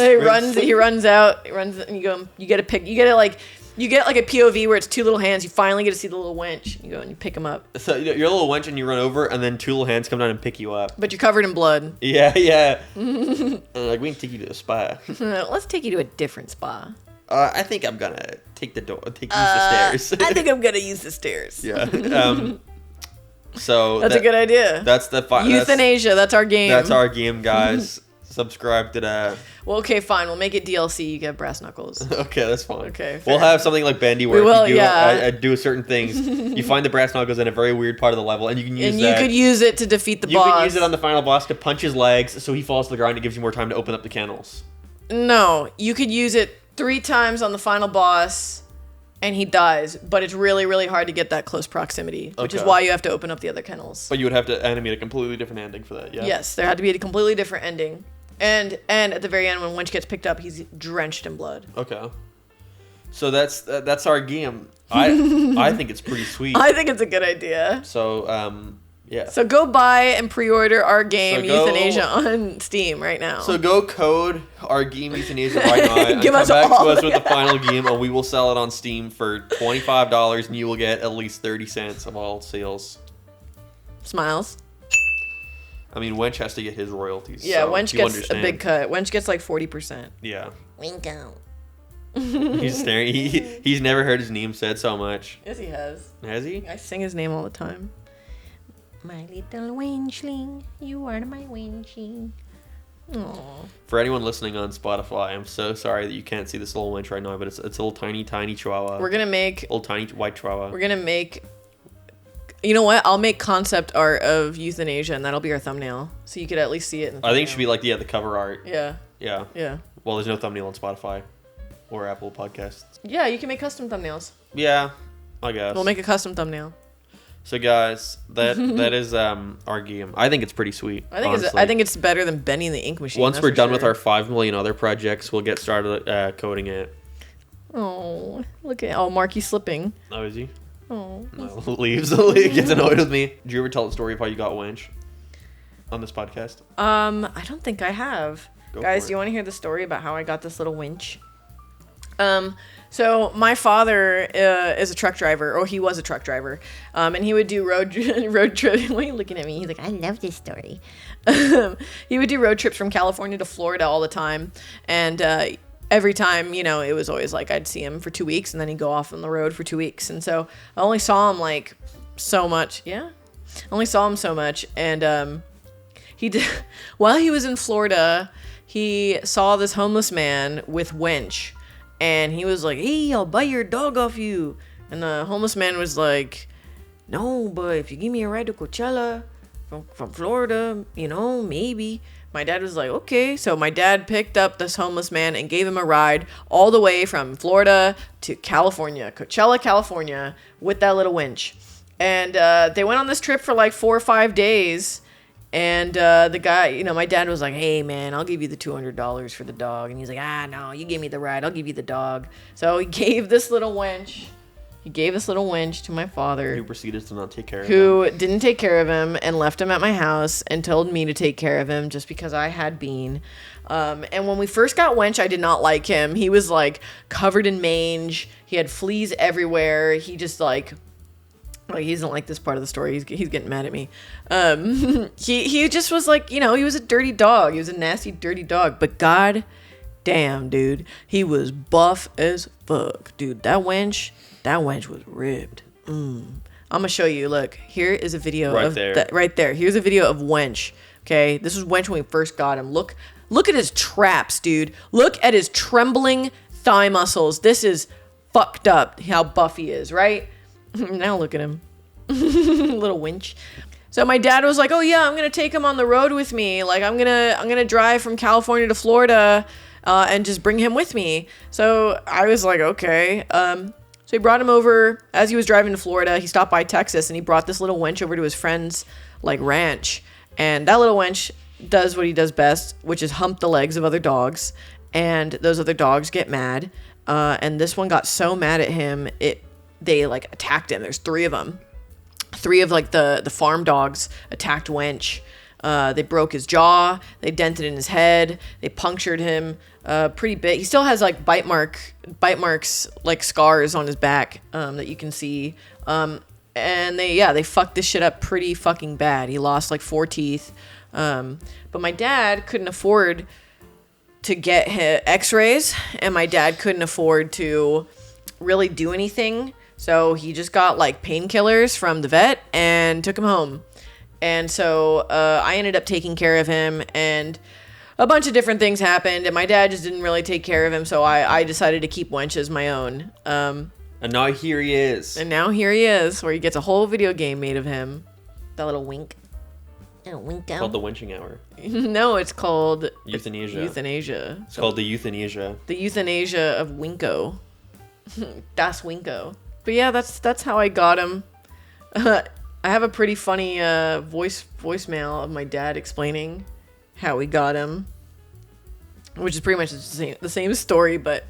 He runs out. And you go. You get a pick. You get a POV where it's two little hands. You finally get to see the little wench. You go and you pick him up. So you're a little wench and you run over, and then two little hands come down and pick you up. But you're covered in blood. Yeah. And we can take you to the spa. Let's take you to a different spa. I think I'm gonna use the stairs. I think I'm gonna use the stairs. Yeah. So that's a good idea. That's the euthanasia. That's our game. That's our game, guys. Subscribe to that. Well, okay, fine. We'll make it DLC. You get brass knuckles. Okay, that's fine. Okay, fair. We'll have something like Bendy where you do certain things. You find the brass knuckles in a very weird part of the level, and you can use you could use it to defeat the boss. You can use it on the final boss to punch his legs so he falls to the ground. It gives you more time to open up the kennels. No, you could use it 3 times on the final boss, and he dies. But it's really, really hard to get that close proximity, which is why you have to open up the other kennels. But you would have to animate a completely different ending for that, yeah? Yes, there had to be a completely different ending. And at the very end, when Wench gets picked up, he's drenched in blood. Okay. So that's our game. I think it's pretty sweet. I think it's a good idea. So, yeah. So go buy and pre-order our game, Euthanasia, on Steam right now. So go code our game, Euthanasia, right now. And Give come us back to all us with the final game, and we will sell it on Steam for $25, and you will get at least 30 cents of all sales. Smiles. I mean, Wench has to get his royalties. Yeah, so Wench gets a big cut. Wench gets 40%. Yeah. Winko. He's staring. He's never heard his name said so much. Yes, he has. Has he? I sing his name all the time. My little wenchling, you are my wenchling. Aww. For anyone listening on Spotify, I'm so sorry that you can't see this little wench right now, but it's a little tiny chihuahua. We're gonna make little tiny white chihuahua. We're gonna make. You know what? I'll make concept art of Euthanasia, and that'll be our thumbnail, so you could at least see it. I think it should be the cover art. Yeah. Yeah. Yeah. Well, there's no thumbnail on Spotify or Apple Podcasts. Yeah, you can make custom thumbnails. Yeah, I guess. We'll make a custom thumbnail. So guys, that is our game. I think it's pretty sweet. I think it's better than Bendy and the Ink Machine. Once we're done with our 5 million other projects, we'll get started coding it. Oh, look at Marky's slipping. Oh, is he? Oh. No, leaves. Gets annoyed with me. Did you ever tell the story of how you got Wench on this podcast? I don't think I have. Guys, do you want to hear the story about how I got this little winch? So my father is a truck driver, or he was a truck driver, and he would do road trip. Why are you looking at me? He's like, I love this story. he would do road trips from California to Florida all the time, and every time, you know, it was always like I'd see him for 2 weeks, and then he'd go off on the road for 2 weeks, and so I only saw him like so much. Yeah, only saw him so much, and he did while he was in Florida. He saw this homeless man with Wench. And he was like, hey, I'll buy your dog off you. And the homeless man was like, no, but if you give me a ride to Coachella from Florida, you know, maybe. My dad was like, okay. So my dad picked up this homeless man and gave him a ride all the way from Florida to California, Coachella, California, with that little winch. And they went on this trip for like 4 or 5 days. And the guy, you know, my dad was like, hey, man, I'll give you the $200 for the dog. And he's like, no, you give me the ride. I'll give you the dog. So he gave this little wench. He gave this little wench to my father. Who proceeded to not take care of him. Who didn't take care of him and left him at my house and told me to take care of him just because I had Bean. And when we first got Wench, I did not like him. He was like covered in mange. He had fleas everywhere. He just like he doesn't like this part of the story. He's getting mad at me. He just was like, you know, he was a dirty dog. He was a nasty, dirty dog. But god damn, dude, he was buff as fuck, dude. That wench was ribbed. I'm gonna show you. Look, here is a video right of there. that right there. Here's a video of Wench. Okay, this was Wench when we first got him. Look at his traps, dude. Look at his trembling thigh muscles. This is fucked up. How buff he is, right? Now look at him. Little winch. So my dad was like, oh yeah, I'm gonna take him on the road with me. Like I'm gonna drive from California to Florida and just bring him with me. So I was like, okay. So he brought him over as he was driving to Florida. He stopped by Texas and he brought this little wench over to his friend's like ranch. And that little wench does what he does best, which is hump the legs of other dogs. And those other dogs get mad. And this one got so mad at him, they like attacked him. There's 3 of them. 3 of like the farm dogs attacked Wench. They broke his jaw. They dented in his head. They punctured him pretty big. He still has like bite marks, like scars on his back that you can see. And they fucked this shit up pretty fucking bad. He lost like 4 teeth. But my dad couldn't afford to get x-rays, and my dad couldn't afford to really do anything. So he just got like painkillers from the vet and took him home. And so I ended up taking care of him, and a bunch of different things happened, and my dad just didn't really take care of him. So I decided to keep Wench as my own. And now here he is. Where he gets a whole video game made of him. That little wink. Oh, wink It's called the Wenching Hour. No, it's called Euthanasia. It's called the Euthanasia. The Euthanasia of Winko. Das Winko. But yeah, that's how I got him. I have a pretty funny voicemail of my dad explaining how we got him, which is pretty much the same story. But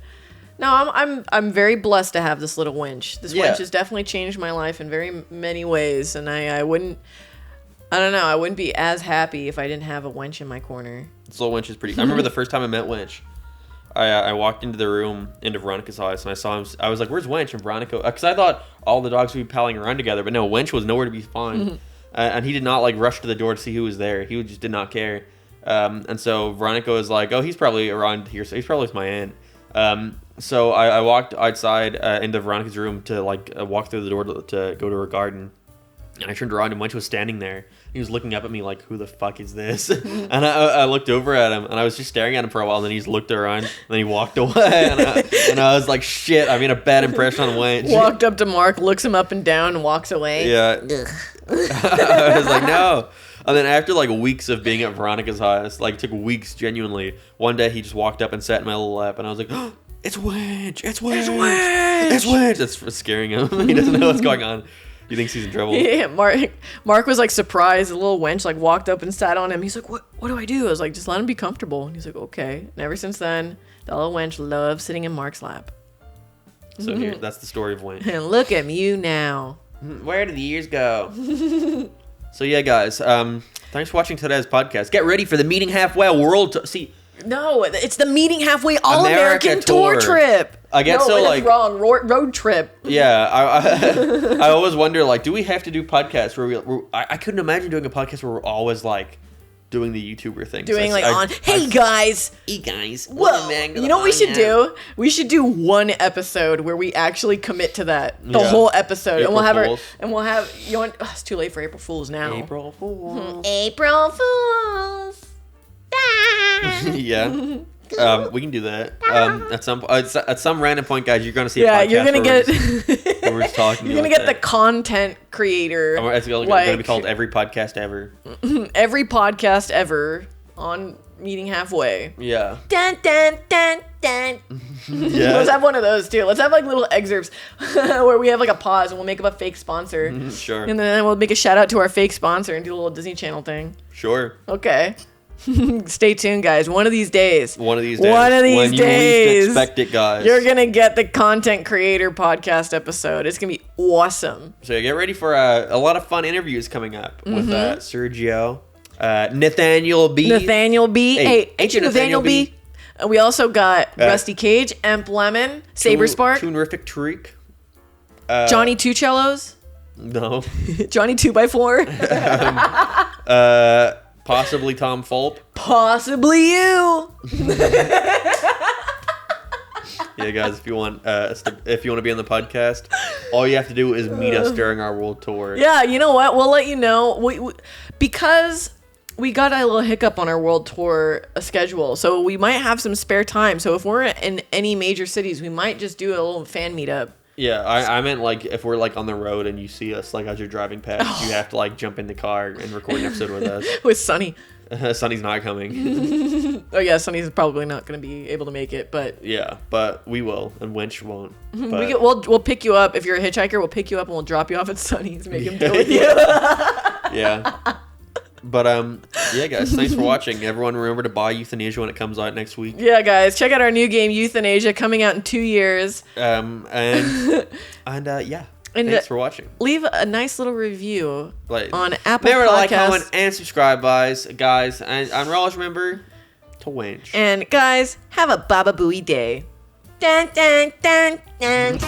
no, I'm very blessed to have this little wench. This wench has definitely changed my life in very many ways, and I wouldn't be as happy if I didn't have a wench in my corner. This little wench is pretty. I remember the first time I met Wench. I walked into the room into Veronica's house and I saw him. I was like, "Where's Wench?" And Veronica, because I thought all the dogs would be palling around together, but no, Wench was nowhere to be found, and he did not like rush to the door to see who was there. He just did not care. And so Veronica was like, "Oh, he's probably around here. So he's probably with my aunt." So I walked outside into Veronica's room to like walk through the door to go to her garden. And I turned around and Wench was standing there. He was looking up at me like, who the fuck is this? And I looked over at him and I was just staring at him for a while. And then he just looked around and then he walked away. And I was like, shit, I made a bad impression on Wench. Walked up to Mark, looks him up and down and walks away. Yeah. I was like, no. And then after like weeks of being at Veronica's house, like took weeks genuinely, one day he just walked up and sat in my little lap and I was like, oh, it's Wench. It's Wench. It's Wench. It's Wench. That's scaring him. He doesn't know what's going on. He thinks he's in trouble. Yeah, Mark was like surprised. The little wench like walked up and sat on him. He's like, what do I do? I was like, just let him be comfortable. And he's like, okay. And ever since then, the little wench loves sitting in Mark's lap. So here, that's the story of Wench. And look at you now. Where did the years go? So yeah, guys, thanks for watching today's podcast. Get ready for the Meeting Halfway World. See, No, it's the Meeting Halfway All America American Tour trip. I get no, so that's like wrong. Road trip. Yeah, I always wonder like, do we have to do podcasts where I couldn't imagine doing a podcast where we're always like doing the YouTuber thing. Hey guys. Hey guys. Whoa. You know what we should do? We should do one episode where we actually commit to that. The whole episode. April Fools. You want it's too late for April Fools now. April Fools. April Fools. Yeah. We can do that. At some random point, guys, you're gonna see. A podcast you're gonna get. where we're just talking. You're gonna get the content creator. It's gonna be called Every Podcast Ever. Every podcast ever on Meeting Halfway. Yeah. Dun dun dun dun. Yeah. Let's have one of those too. Let's have like little excerpts where we have like a pause and we'll make up a fake sponsor. Sure. And then we'll make a shout out to our fake sponsor and do a little Disney Channel thing. Sure. Okay. Stay tuned, guys. One of these days. One of these When you least expect it, guys. You're going to get the content creator podcast episode. It's going to be awesome. So get ready for a lot of fun interviews coming up with Sergio, Nathaniel B. Hey, ain't you Nathaniel B? And we also got Rusty Cage, Emp Lemon, Saber Spark, Toonerific Tariq, Johnny Two Cellos, no, Johnny 2x4, possibly Tom Fulp. possibly you. Yeah, guys, if you want to be on the podcast, all you have to do is meet us during our world tour. Yeah, you know what? We'll let you know. Because we got a little hiccup on our world tour schedule, so we might have some spare time. So if we're in any major cities, we might just do a little fan meetup. Yeah, I meant like if we're like on the road and you see us like as you're driving past, you have to like jump in the car and record an episode with us. With Sunny. Sonny's not coming. Oh yeah, Sunny's probably not going to be able to make it, but Yeah, but we will, and Wench won't. we'll pick you up if you're a hitchhiker. We'll pick you up and we'll drop you off at Sunny's, make him deal with you. Yeah. But yeah, guys, thanks for watching. Everyone, remember to buy Euthanasia when it comes out next week. Yeah, guys, check out our new game Euthanasia coming out in 2 years. Yeah. And thanks for watching. Leave a nice little review Like, on Apple remember to Podcasts. like, comment, and subscribe, guys. And always remember to wench. And guys, have a Baba Booey day. Dun dun dun dun.